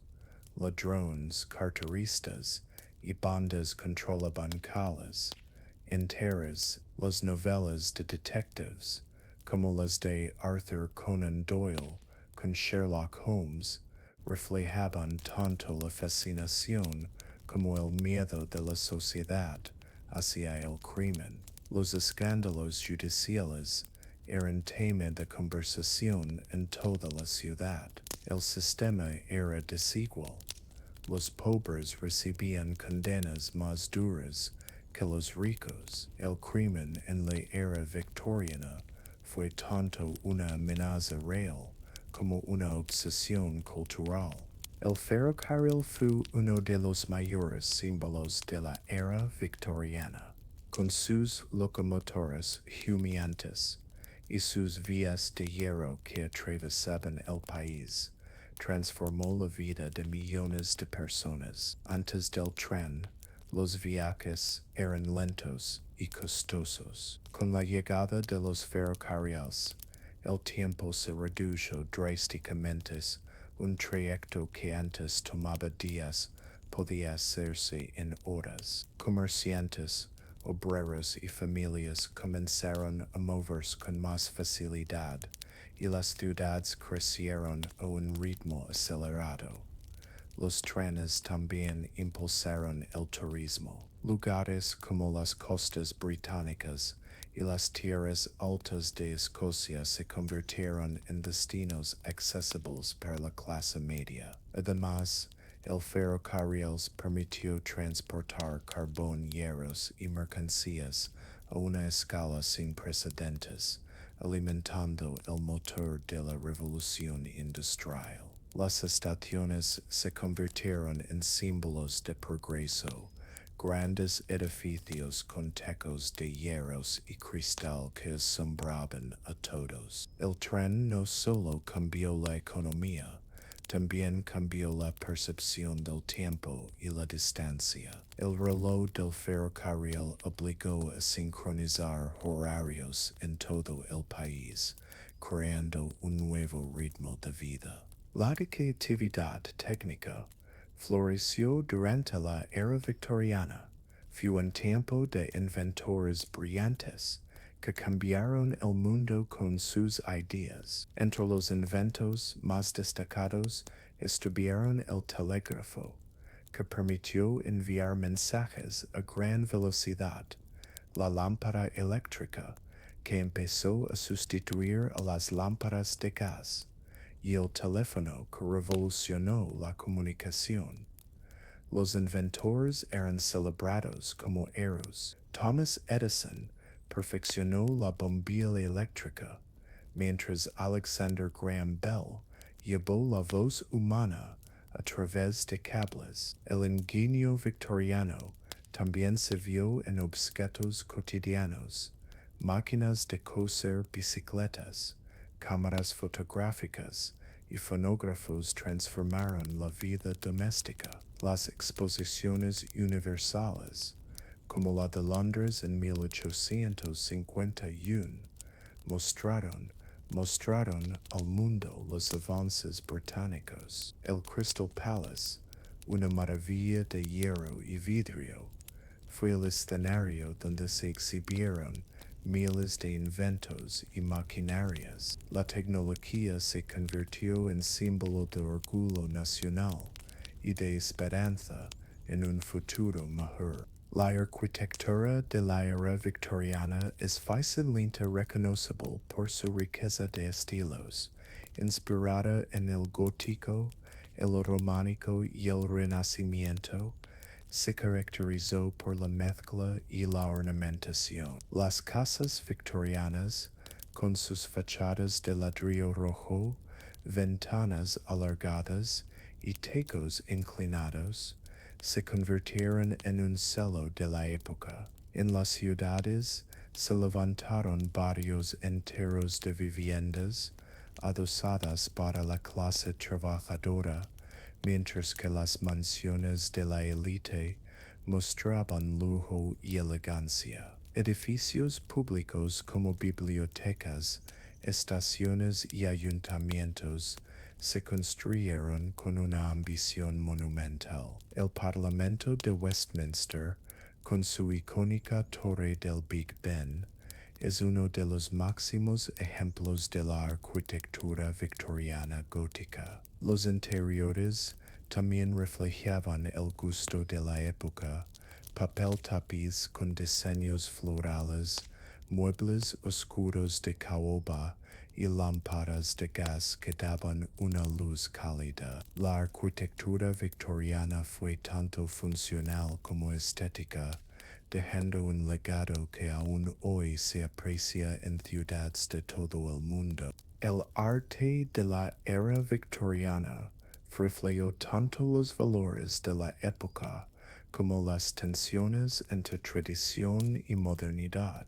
Ladrones, carteristas y bandas controlabancales enteras. Las novelas de detectives, como las de Arthur Conan Doyle con Sherlock Holmes, reflejaban tanto la fascinación como el miedo de la sociedad hacia el crimen. Los escándalos judiciales eran tema de conversación en toda la ciudad. El sistema era desigual. Los pobres recibían condenas más duras que los ricos. El crimen en la era victoriana fue tanto una amenaza real como una obsesión cultural. El ferrocarril fue uno de los mayores símbolos de la era victoriana, con sus locomotoras humeantes y sus vías de hierro que atravesaban el país. Transformó la vida de millones de personas. Antes del tren, Los viajes eran lentos y costosos. Con la llegada de los ferrocarriles, el tiempo se redujo drásticamente. Un trayecto que antes tomaba días podía hacerse en horas. Comerciantes, obreros y familias comenzaron a moverse con más facilidad y las ciudades crecieron a un ritmo acelerado. Los trenes también impulsaron el turismo. Lugares como las costas británicas y las tierras altas de Escocia se convirtieron en destinos accesibles para la clase media. Además, el ferrocarril permitió transportar carbón, hierros y mercancías a una escala sin precedentes, alimentando el motor de la revolución industrial. Las estaciones se convirtieron en símbolos de progreso, grandes edificios con techos de hierros y cristal que asombraban a todos. El tren no solo cambió la economía, también cambió la percepción del tiempo y la distancia. El reloj del ferrocarril obligó a sincronizar horarios en todo el país, creando un nuevo ritmo de vida. La creatividad técnica floreció durante la Era Victoriana. Fue un tiempo de inventores brillantes que cambiaron el mundo con sus ideas. Entre los inventos más destacados estuvieron el telégrafo, que permitió enviar mensajes a gran velocidad, la lámpara eléctrica, que empezó a sustituir a las lámparas de gas, y el teléfono que revolucionó la comunicación. Los inventores eran celebrados como héroes. Thomas Edison perfeccionó la bombilla eléctrica, mientras Alexander Graham Bell llevó la voz humana a través de cables. El ingenio victoriano también se vio en objetos cotidianos, máquinas de coser, bicicletas, cámaras fotográficas y fonógrafos transformaron la vida doméstica. Las exposiciones universales, como la de Londres en 1851, mostraron al mundo los avances británicos. El Crystal Palace, una maravilla de hierro y vidrio, fue el escenario donde se exhibieron miles de inventos y maquinarias. La tecnología se convirtió en símbolo de orgullo nacional y de esperanza en un futuro mejor. La arquitectura de la era victoriana es fácilmente reconocible por su riqueza de estilos, inspirada en el gótico, el románico y el renacimiento. Se caracterizó por la mezcla y la ornamentación. Las casas victorianas, con sus fachadas de ladrillo rojo, ventanas alargadas y techos inclinados, se convirtieron en un sello de la época. En las ciudades se levantaron barrios enteros de viviendas adosadas para la clase trabajadora, mientras que las mansiones de la élite mostraban lujo y elegancia. Edificios públicos como bibliotecas, estaciones y ayuntamientos se construyeron con una ambición monumental. El Parlamento de Westminster, con su icónica torre del Big Ben, es uno de los máximos ejemplos de la arquitectura victoriana gótica. Los interiores también reflejaban el gusto de la época: papel tapiz con diseños florales, muebles oscuros de caoba y lámparas de gas que daban una luz cálida. La arquitectura victoriana fue tanto funcional como estética, dejando un legado que aún hoy se aprecia en ciudades de todo el mundo. El arte de la era victoriana reflejó tanto los valores de la época como las tensiones entre tradición y modernidad.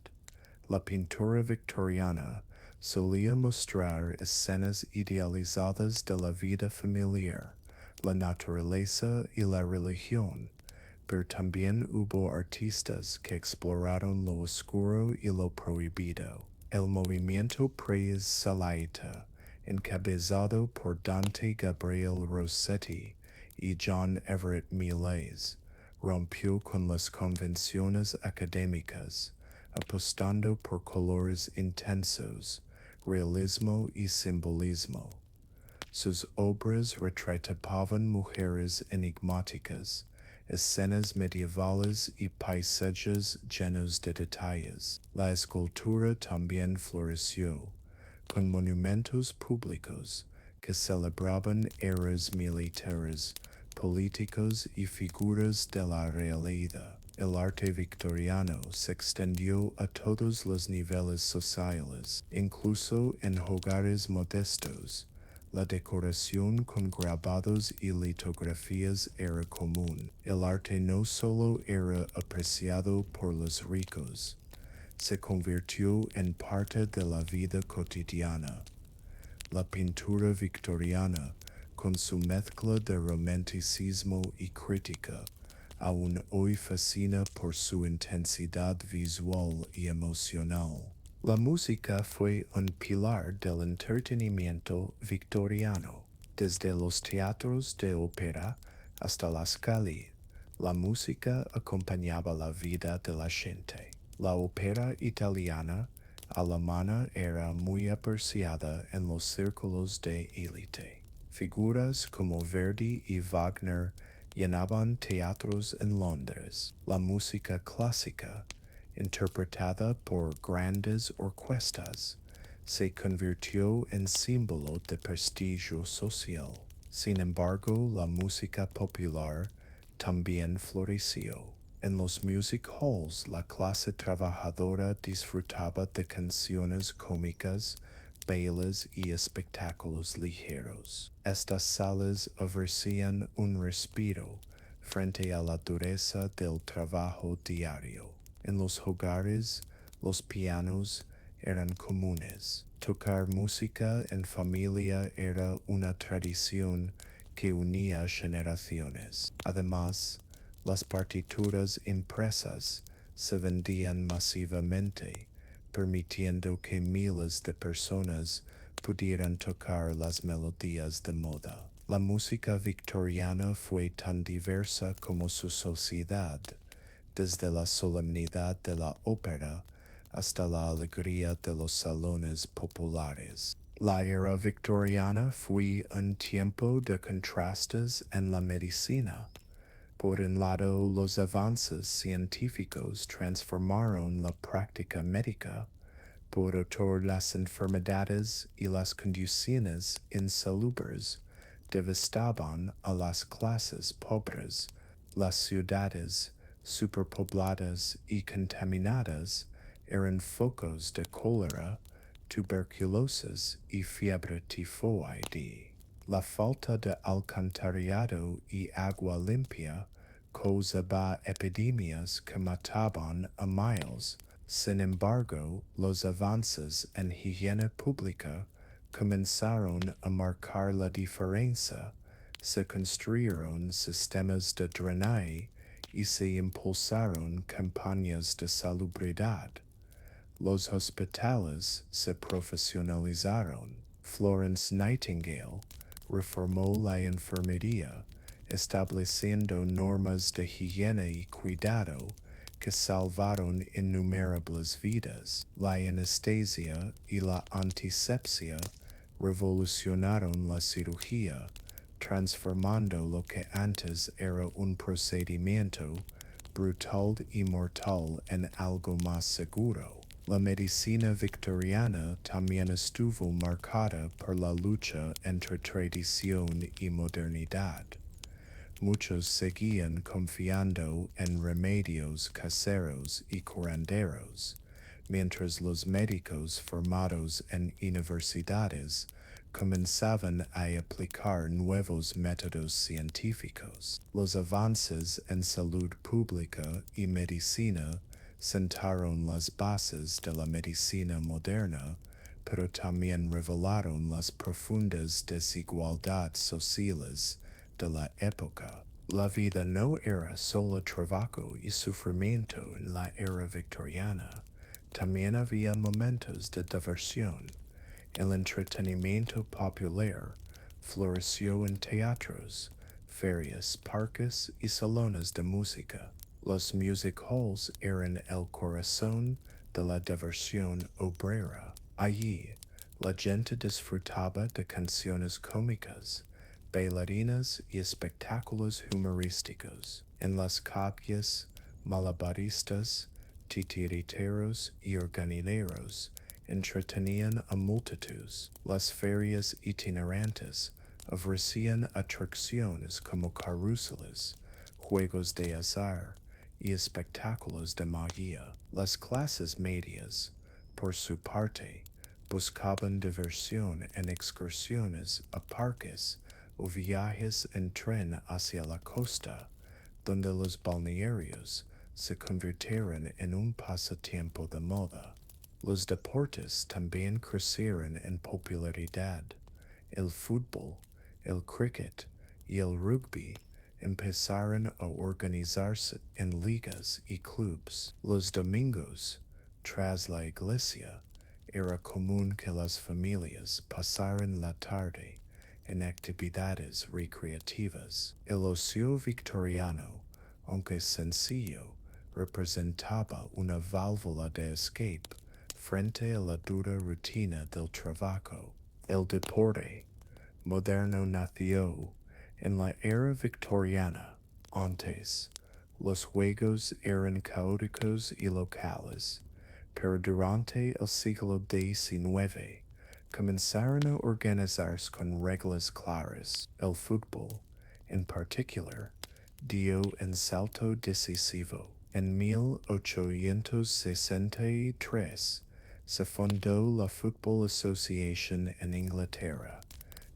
La pintura victoriana solía mostrar escenas idealizadas de la vida familiar, la naturaleza y la religión, pero también hubo artistas que exploraron lo oscuro y lo prohibido. El movimiento pre-Salaita, encabezado por Dante Gabriel Rossetti y John Everett Millais, rompió con las convenciones académicas, apostando por colores intensos, realismo y simbolismo. Sus obras retrataban mujeres enigmáticas, escenas medievales y paisajes llenos de detalles. La escultura también floreció, con monumentos públicos que celebraban eras militares, políticos y figuras de la realidad. El arte victoriano se extendió a todos los niveles sociales, incluso en hogares modestos. La decoración con grabados y litografías era común. El arte no solo era apreciado por los ricos, se convirtió en parte de la vida cotidiana. La pintura victoriana, con su mezcla de romanticismo y crítica, aún hoy fascina por su intensidad visual y emocional. La música fue un pilar del entretenimiento victoriano. Desde los teatros de ópera hasta las calles, la música acompañaba la vida de la gente. La ópera italiana, alemana era muy apreciada en los círculos de élite. Figuras como Verdi y Wagner llenaban teatros en Londres. La música clásica, interpretada por grandes orquestas, se convirtió en símbolo de prestigio social. Sin embargo, la música popular también floreció. En los music halls, la clase trabajadora disfrutaba de canciones cómicas, bailes y espectáculos ligeros. Estas salas ofrecían un respiro frente a la dureza del trabajo diario. En los hogares, los pianos eran comunes. Tocar música en familia era una tradición que unía generaciones. Además, las partituras impresas se vendían masivamente, permitiendo que miles de personas pudieran tocar las melodías de moda. La música victoriana fue tan diversa como su sociedad, desde la solemnidad de la ópera hasta la alegría de los salones populares. La era victoriana fue un tiempo de contrastes en la medicina. Por un lado, los avances científicos transformaron la práctica médica. Por otro, las enfermedades y las condiciones insalubres devastaban a las clases pobres. Las ciudades, superpobladas y contaminadas, eran focos de cólera, tuberculosis y fiebre tifoide. La falta de alcantarillado y agua limpia causaba epidemias que mataban a miles. Sin embargo, los avances en higiene pública comenzaron a marcar la diferencia. Se construyeron sistemas de drenaje y se impulsaron campañas de salubridad. Los hospitales se profesionalizaron. Florence Nightingale reformó la enfermería, estableciendo normas de higiene y cuidado que salvaron innumerables vidas. La anestesia y la antisepsia revolucionaron la cirugía, transformando lo que antes era un procedimiento brutal y mortal en algo más seguro. La medicina victoriana también estuvo marcada por la lucha entre tradición y modernidad. Muchos seguían confiando en remedios caseros y curanderos, mientras los médicos formados en universidades comenzaban a aplicar nuevos métodos científicos. Los avances en salud pública y medicina sentaron las bases de la medicina moderna, pero también revelaron las profundas desigualdades sociales de la época. La vida no era solo trabajo y sufrimiento en la era victoriana. También había momentos de diversión. El entretenimiento popular floreció en teatros, ferias, parques y salones de música. Los music halls eran el corazón de la diversión obrera. Allí, la gente disfrutaba de canciones cómicas, bailarinas y espectáculos humorísticos. En las calles, malabaristas, titiriteros y organileros entretenían a multitudes. Las ferias itinerantes ofrecían atracciones como carruseles, juegos de azar y espectáculos de magia. Las clases medias, por su parte, buscaban diversión en excursiones a parques o viajes en tren hacia la costa, donde los balnearios se convirtieron en un pasatiempo de moda. Los deportes también crecieron en popularidad. El fútbol, el cricket y el rugby empezaron a organizarse en ligas y clubes. Los domingos, tras la iglesia, era común que las familias pasaran la tarde en actividades recreativas. El ocio victoriano, aunque sencillo, representaba una válvula de escape frente a la dura rutina del trabajo. El deporte moderno nació en la era victoriana. Antes, los juegos eran caóticos y locales, pero durante el siglo XIX comenzaron a organizarse con reglas claras. El fútbol, en particular, dio un salto decisivo. En 1863 se fundó la Football Association en Inglaterra,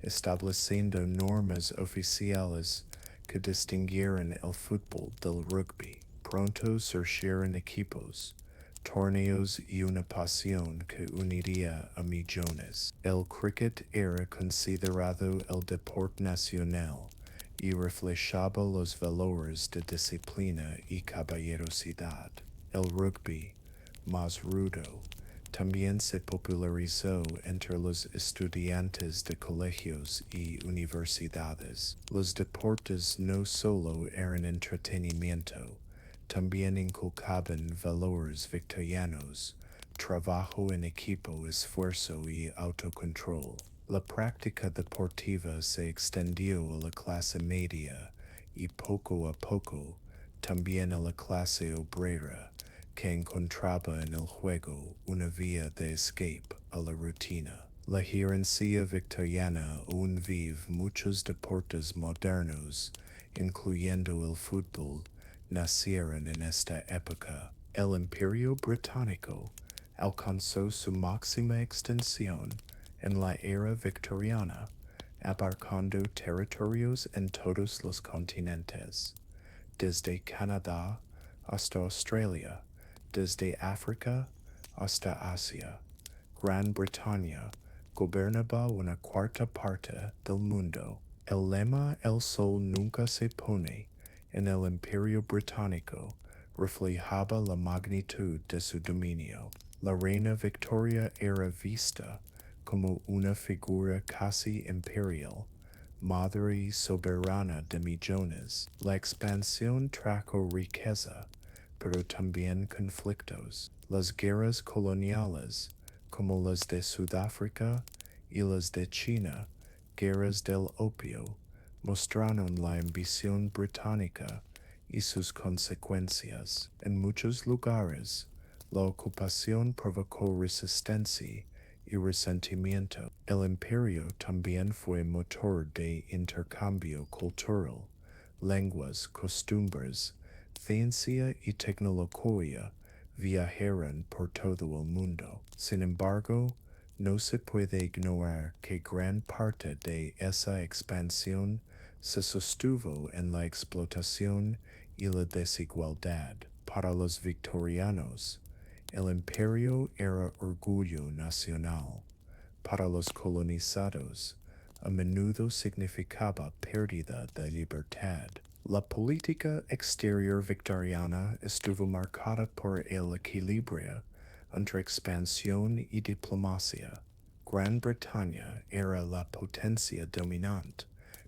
estableciendo normas oficiales que distinguieron el fútbol del rugby. Pronto surgieron equipos, torneos y una pasión que uniría a millones. El cricket era considerado el deporte nacional y reflejaba los valores de disciplina y caballerosidad. El rugby, más rudo, también se popularizó entre los estudiantes de colegios y universidades. Los deportes no solo eran entretenimiento, también inculcaban valores victorianos, trabajo en equipo, esfuerzo y autocontrol. La práctica deportiva se extendió a la clase media y poco a poco también a la clase obrera, que encontraba en el juego una vía de escape a la rutina. La gerencia victoriana aún vive muchos deportes modernos, incluyendo el fútbol, nacieron en esta época. El Imperio Británico alcanzó su máxima extensión en la era victoriana, abarcando territorios en todos los continentes, desde Canadá hasta Australia, desde África hasta Asia. Gran Bretaña gobernaba una cuarta parte del mundo. El lema "El sol nunca se pone" en el Imperio Británico reflejaba la magnitud de su dominio. La Reina Victoria era vista como una figura casi imperial, madre y soberana de millones. La expansión trajo riqueza, pero también conflictos. Las guerras coloniales, como las de Sudáfrica y las de China, guerras del opio, mostraron la ambición británica y sus consecuencias. En muchos lugares, la ocupación provocó resistencia y resentimiento. El imperio también fue motor de intercambio cultural. Lenguas, costumbres, ciencia y tecnología viajaron por todo el mundo. Sin embargo, no se puede ignorar que gran parte de esa expansión se sostuvo en la explotación y la desigualdad. Para los victorianos, el imperio era orgullo nacional. Para los colonizados, a menudo significaba pérdida de libertad. La política exterior victoriana estuvo marcada por el equilibrio entre expansión y diplomacia. Gran Bretaña era la potencia dominante,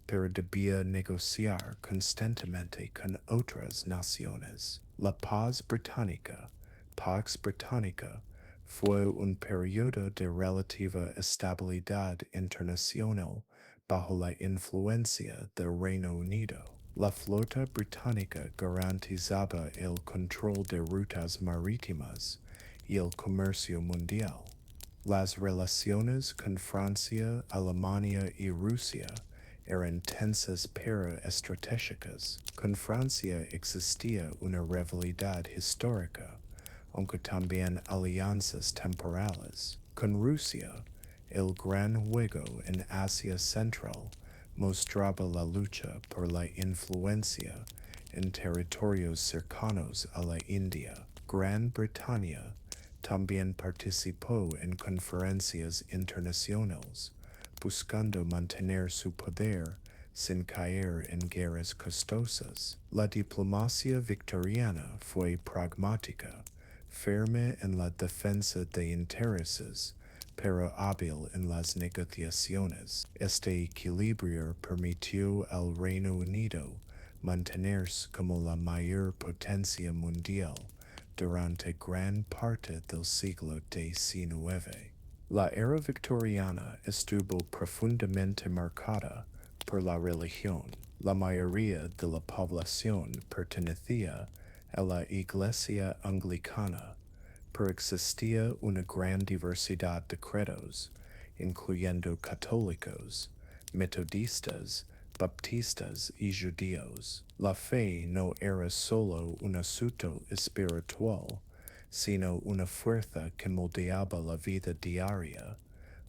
pero debía negociar constantemente con otras naciones. La paz británica, Pax Británica, fue un periodo de relativa estabilidad internacional bajo la influencia del Reino Unido. La flota británica garantizaba el control de rutas marítimas y el comercio mundial. Las relaciones con Francia, Alemania y Rusia eran tensas pero estratégicas. Con Francia existía una rivalidad histórica, aunque también alianzas temporales. Con Rusia, el gran juego en Asia Central mostraba la lucha por la influencia en territorios cercanos a la India. Gran Bretaña también participó en conferencias internacionales, buscando mantener su poder sin caer en guerras costosas. La diplomacia victoriana fue pragmática, firme en la defensa de intereses, pero hábil en las negociaciones. Este equilibrio permitió al Reino Unido mantenerse como la mayor potencia mundial durante gran parte del siglo XIX. La era victoriana estuvo profundamente marcada por la religión. La mayoría de la población pertenecía a la Iglesia anglicana, pero existía una gran diversidad de credos, incluyendo católicos, metodistas, baptistas y judíos. La fe no era solo un asunto espiritual, sino una fuerza que moldeaba la vida diaria,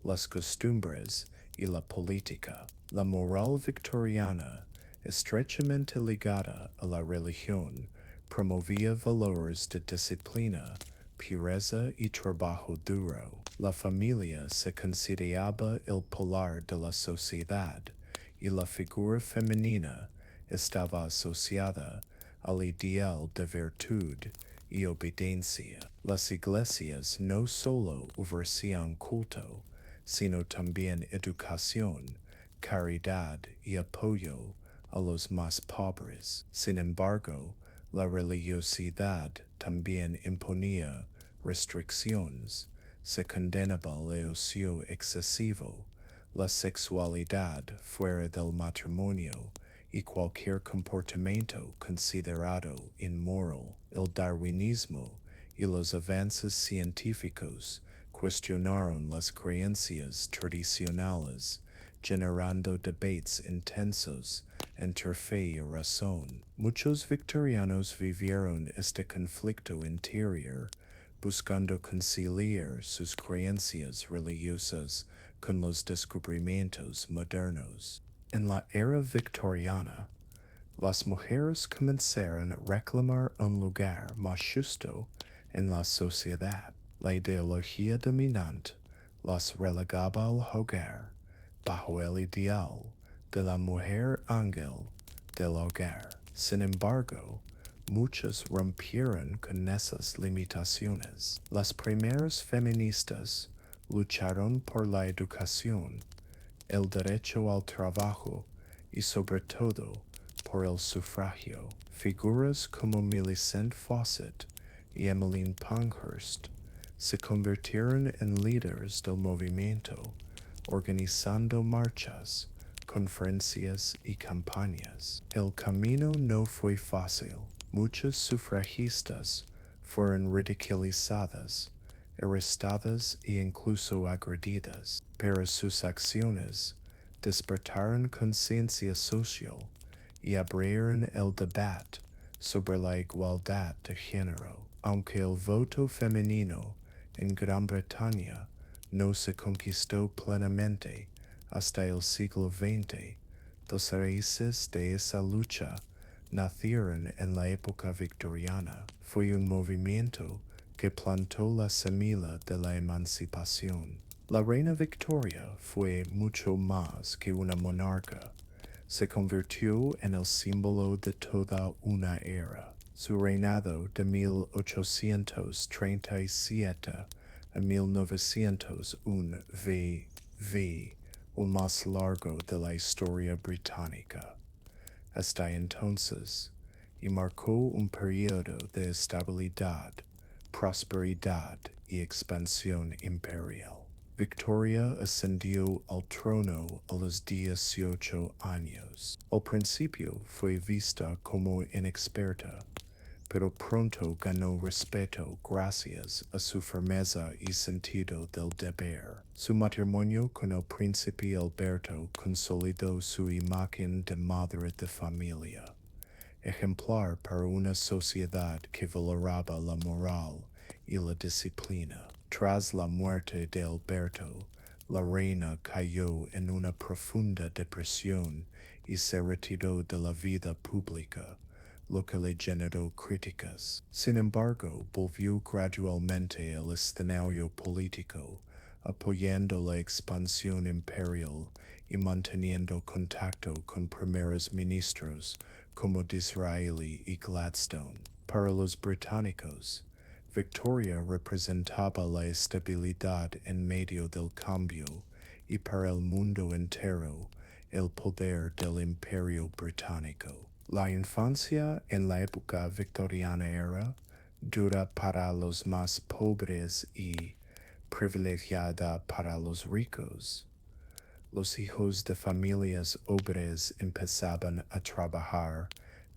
las costumbres y la política. La moral victoriana, estrechamente ligada a la religión, promovía valores de disciplina, pureza y trabajo duro. La familia se consideraba el pilar de la sociedad y la figura femenina estaba asociada al ideal de virtud y obediencia. Las iglesias no solo ofrecían culto, sino también educación, caridad y apoyo a los más pobres. Sin embargo, la religiosidad también imponía restricciones, se condenaba el ocio excesivo, la sexualidad fuera del matrimonio y cualquier comportamiento considerado inmoral. El darwinismo y los avances científicos cuestionaron las creencias tradicionales, generando debates intensos entre fe y razón. Muchos victorianos vivieron este conflicto interior, buscando conciliar sus creencias religiosas con los descubrimientos modernos. En la era victoriana, las mujeres comenzaron a reclamar un lugar más justo en la sociedad. La ideología dominante las relegaba al hogar, bajo el ideal de la mujer ángel del hogar. Sin embargo, muchas rompieron con esas limitaciones. Las primeras feministas lucharon por la educación, el derecho al trabajo y sobre todo por el sufragio. Figuras como Millicent Fawcett y Emmeline Pankhurst se convirtieron en líderes del movimiento, organizando marchas, conferencias y campañas. El camino no fue fácil. Muchas sufragistas fueron ridiculizadas, arrestadas e incluso agredidas, pero sus acciones despertaron conciencia social y abrieron el debate sobre la igualdad de género. Aunque el voto femenino en Gran Bretaña no se conquistó plenamente hasta el siglo XX, las raíces de esa lucha nacieron en la época victoriana. Fue un movimiento que plantó la semilla de la emancipación. La reina Victoria fue mucho más que una monarca. Se convirtió en el símbolo de toda una era. Su reinado de 1837 a 1901 fue el más largo de la historia británica. Hasta entonces, y marcó un periodo de estabilidad, prosperidad y expansión imperial. Victoria ascendió al trono a los 18 años. Al principio fue vista como inexperta, pero pronto ganó respeto gracias a su firmeza y sentido del deber. Su matrimonio con el príncipe Alberto consolidó su imagen de madre de familia, ejemplar para una sociedad que valoraba la moral y la disciplina. Tras la muerte de Alberto, la reina cayó en una profunda depresión y se retiró de la vida pública, lo que le generó críticas. Sin embargo, volvió gradualmente al escenario político, apoyando la expansión imperial y manteniendo contacto con primeros ministros como Disraeli y Gladstone. Para los británicos, Victoria representaba la estabilidad en medio del cambio y para el mundo entero el poder del imperio británico. La infancia en la época victoriana era dura para los más pobres y privilegiada para los ricos. Los hijos de familias obreras empezaban a trabajar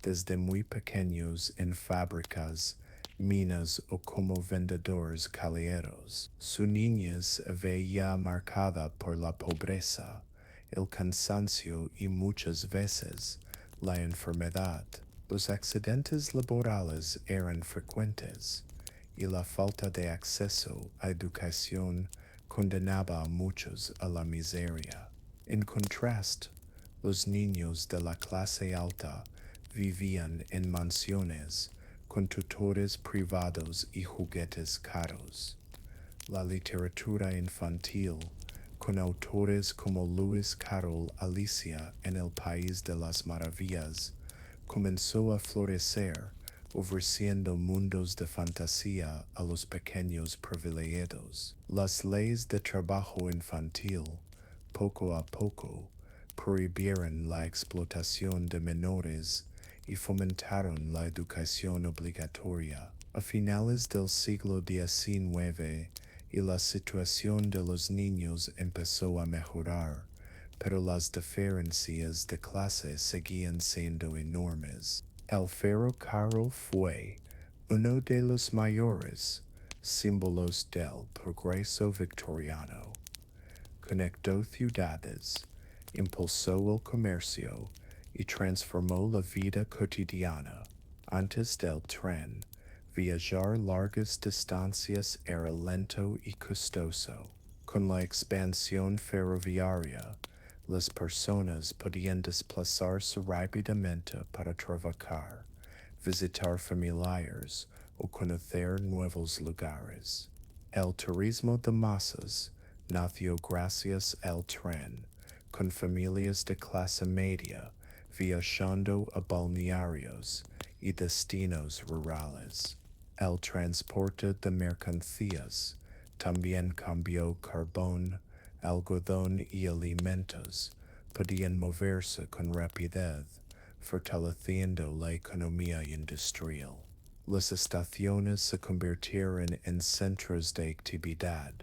desde muy pequeños en fábricas, minas o como vendedores callejeros. Su niñez veía marcada por la pobreza, el cansancio y muchas veces la enfermedad. Los accidentes laborales eran frecuentes y la falta de acceso a educación condenaba a muchos a la miseria. En contraste, los niños de la clase alta vivían en mansiones con tutores privados y juguetes caros. La literatura infantil, con autores como Lewis Carroll Alicia en el País de las Maravillas, comenzó a florecer, ofreciendo mundos de fantasía a los pequeños privilegiados. Las leyes de trabajo infantil, poco a poco, prohibieron la explotación de menores y fomentaron la educación obligatoria. A finales del siglo XIX, y la situación de los niños empezó a mejorar, pero las diferencias de clase seguían siendo enormes. El ferrocarril fue uno de los mayores símbolos del progreso victoriano. Conectó ciudades, impulsó el comercio y transformó la vida cotidiana. Antes del tren, viajar largas distancias era lento y costoso. Con la expansión ferroviaria, las personas podían desplazarse rápidamente para trabajar, visitar familiares o conocer nuevos lugares. El turismo de masas nació gracias al tren, con familias de clase media viajando a balnearios y destinos rurales. El transporte de mercancías también cambió. Carbón, algodón y alimentos podían moverse con rapidez, fortaleciendo la economía industrial. Las estaciones se convirtieron en centros de actividad,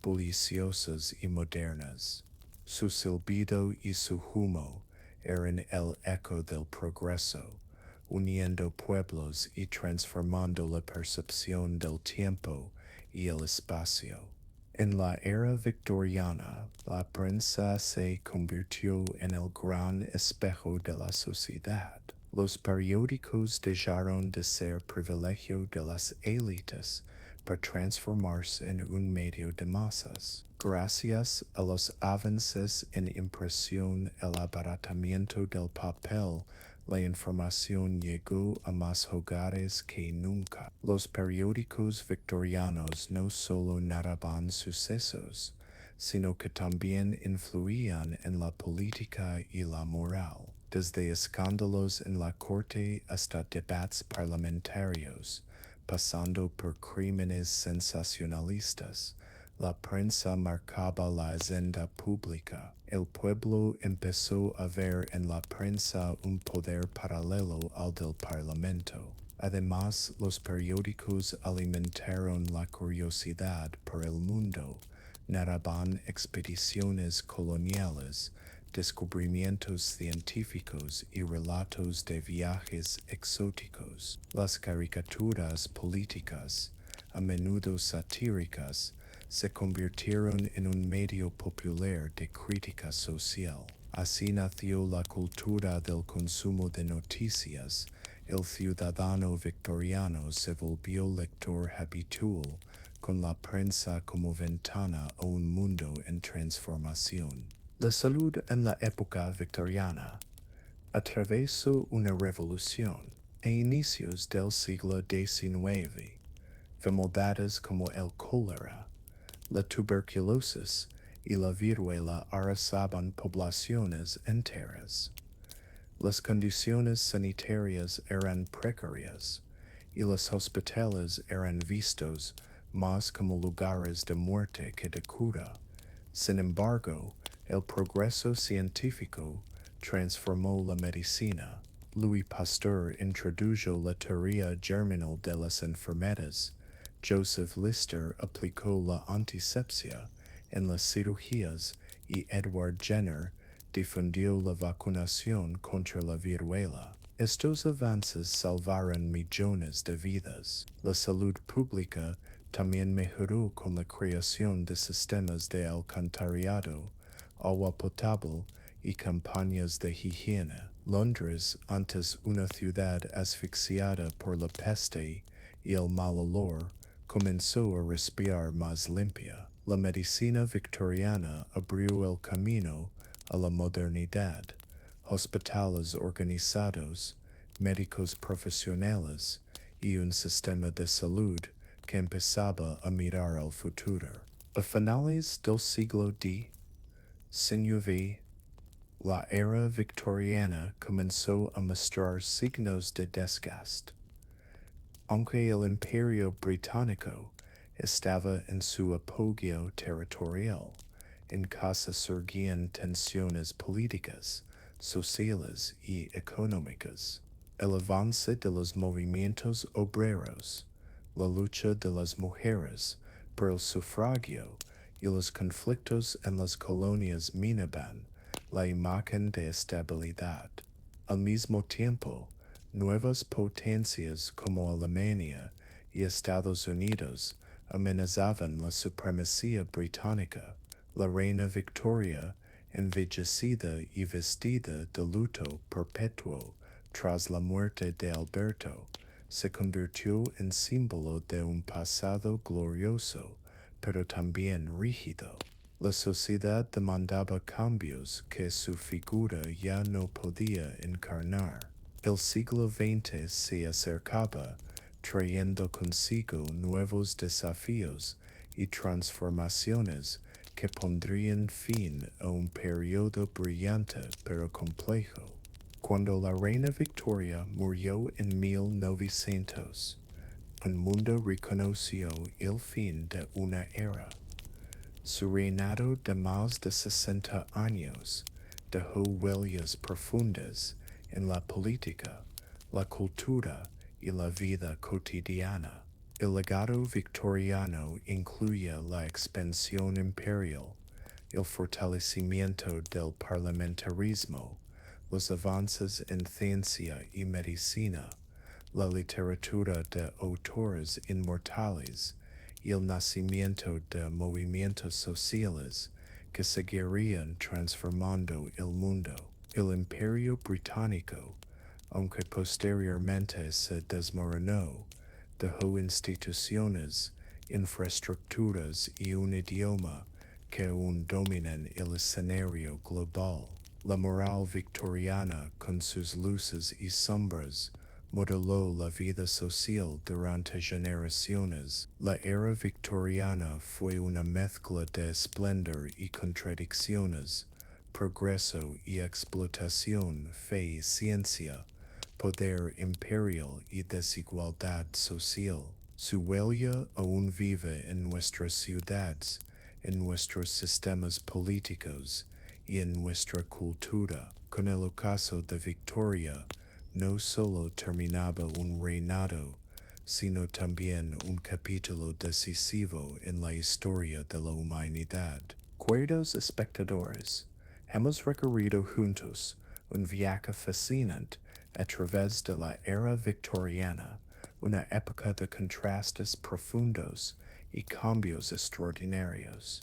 bulliciosos y modernas. Su silbido y su humo eran el eco del progreso, uniendo pueblos y transformando la percepción del tiempo y el espacio. En la era victoriana, la prensa se convirtió en el gran espejo de la sociedad. Los periódicos dejaron de ser privilegio de las élites para transformarse en un medio de masas. Gracias a los avances en impresión, el abaratamiento del papel, la información llegó a más hogares que nunca. Los periódicos victorianos no solo narraban sucesos, sino que también influían en la política y la moral. desde escándalos en la corte hasta debates parlamentarios, pasando por crímenes sensacionalistas. La prensa marcaba la agenda pública. El pueblo empezó a ver en la prensa un poder paralelo al del Parlamento. Además, los periódicos alimentaron la curiosidad por el mundo. Narraban expediciones coloniales, descubrimientos científicos y relatos de viajes exóticos. Las caricaturas políticas, a menudo satíricas, se convirtieron en un medio popular de crítica social. Así nació la cultura del consumo de noticias. El ciudadano victoriano se volvió lector habitual, con la prensa como ventana a un mundo en transformación. La salud en la época victoriana atravesó una revolución. A inicios del siglo XIX, enfermedades como el cólera, la tuberculosis y la viruela arrasaban poblaciones enteras. Las condiciones sanitarias eran precarias y los hospitales eran vistos más como lugares de muerte que de cura. Sin embargo, el progreso científico transformó la medicina. Louis Pasteur introdujo la teoría germinal de las enfermedades. Joseph Lister aplicó la antisepsia en las cirugías y Edward Jenner difundió la vacunación contra la viruela. Estos avances salvaron millones de vidas. La salud pública también mejoró con la creación de sistemas de alcantarillado, agua potable y campañas de higiene. Londres, antes una ciudad asfixiada por la peste y el mal olor, comenzó a respirar más limpia. La medicina victoriana abrió el camino a la modernidad. Hospitales organizados, médicos profesionales y un sistema de salud que empezaba a mirar al futuro. A finales del siglo XIX, la era victoriana comenzó a mostrar signos de desgaste. Aunque el imperio británico estaba en su apogeo territorial, en casa surgían tensiones políticas, sociales y económicas. El avance de los movimientos obreros, la lucha de las mujeres por el sufragio y los conflictos en las colonias minaban la imagen de estabilidad. Al mismo tiempo, nuevas potencias como Alemania y Estados Unidos amenazaban la supremacía británica. La reina Victoria, envejecida y vestida de luto perpetuo tras la muerte de Alberto, se convirtió en símbolo de un pasado glorioso, pero también rígido. La sociedad demandaba cambios que su figura ya no podía encarnar. El siglo XX se acercaba, trayendo consigo nuevos desafíos y transformaciones que pondrían fin a un periodo brillante pero complejo. Cuando la reina Victoria murió en 1900, el mundo reconoció el fin de una era. Su reinado de más de 60 años dejó huellas profundas en la política, la cultura y la vida cotidiana. El legado victoriano incluye la expansión imperial, el fortalecimiento del parlamentarismo, los avances en ciencia y medicina, la literatura de autores inmortales y el nacimiento de movimientos sociales que seguirían transformando el mundo. El imperio británico, aunque posteriormente se desmoronó, dejó instituciones, infraestructuras y un idioma que aún dominan el escenario global. La moral victoriana, con sus luces y sombras, modeló la vida social durante generaciones. La era victoriana fue una mezcla de esplendor y contradicciones, progreso y explotación, fe y ciencia, poder imperial y desigualdad social. Su huella aún vive en nuestras ciudades, en nuestros sistemas políticos y en nuestra cultura. Con el ocaso de Victoria, no solo terminaba un reinado, sino también un capítulo decisivo en la historia de la humanidad. Queridos espectadores, hemos recorrido juntos un viaje fascinante a través de la era victoriana, una época de contrastes profundos y cambios extraordinarios.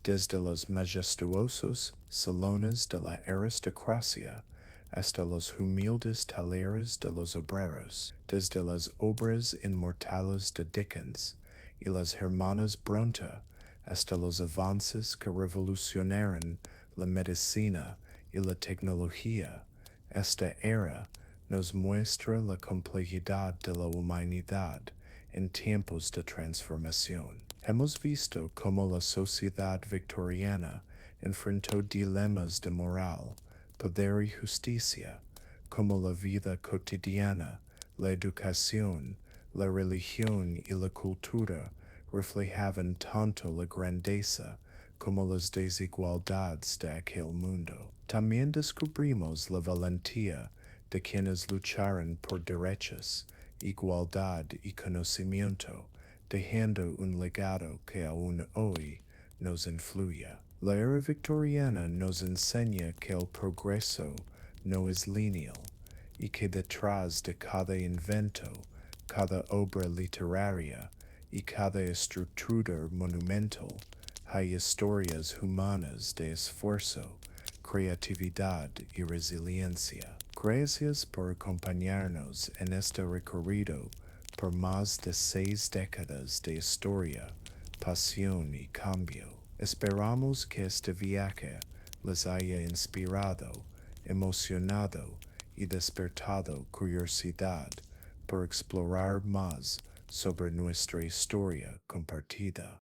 Desde los majestuosos salones de la aristocracia hasta los humildes talleres de los obreros, desde las obras inmortales de Dickens y las hermanas Bronte hasta los avances que revolucionaron la medicina y la tecnología. Esta era nos muestra la complejidad de la humanidad en tiempos de transformación. Hemos visto cómo la sociedad victoriana enfrentó dilemas de moral, poder y justicia, cómo la vida cotidiana, la educación, la religión y la cultura reflejaban tanto la grandeza como las desigualdades de aquel mundo. También descubrimos la valentía de quienes lucharon por derechos, igualdad y conocimiento, dejando un legado que aún hoy nos influye. La era victoriana nos enseña que el progreso no es lineal y que detrás de cada invento, cada obra literaria y cada estructura monumental hay historias humanas de esfuerzo, creatividad y resiliencia. Gracias por acompañarnos en este recorrido por más de 6 décadas de historia, pasión y cambio. Esperamos que este viaje les haya inspirado, emocionado y despertado curiosidad por explorar más sobre nuestra historia compartida.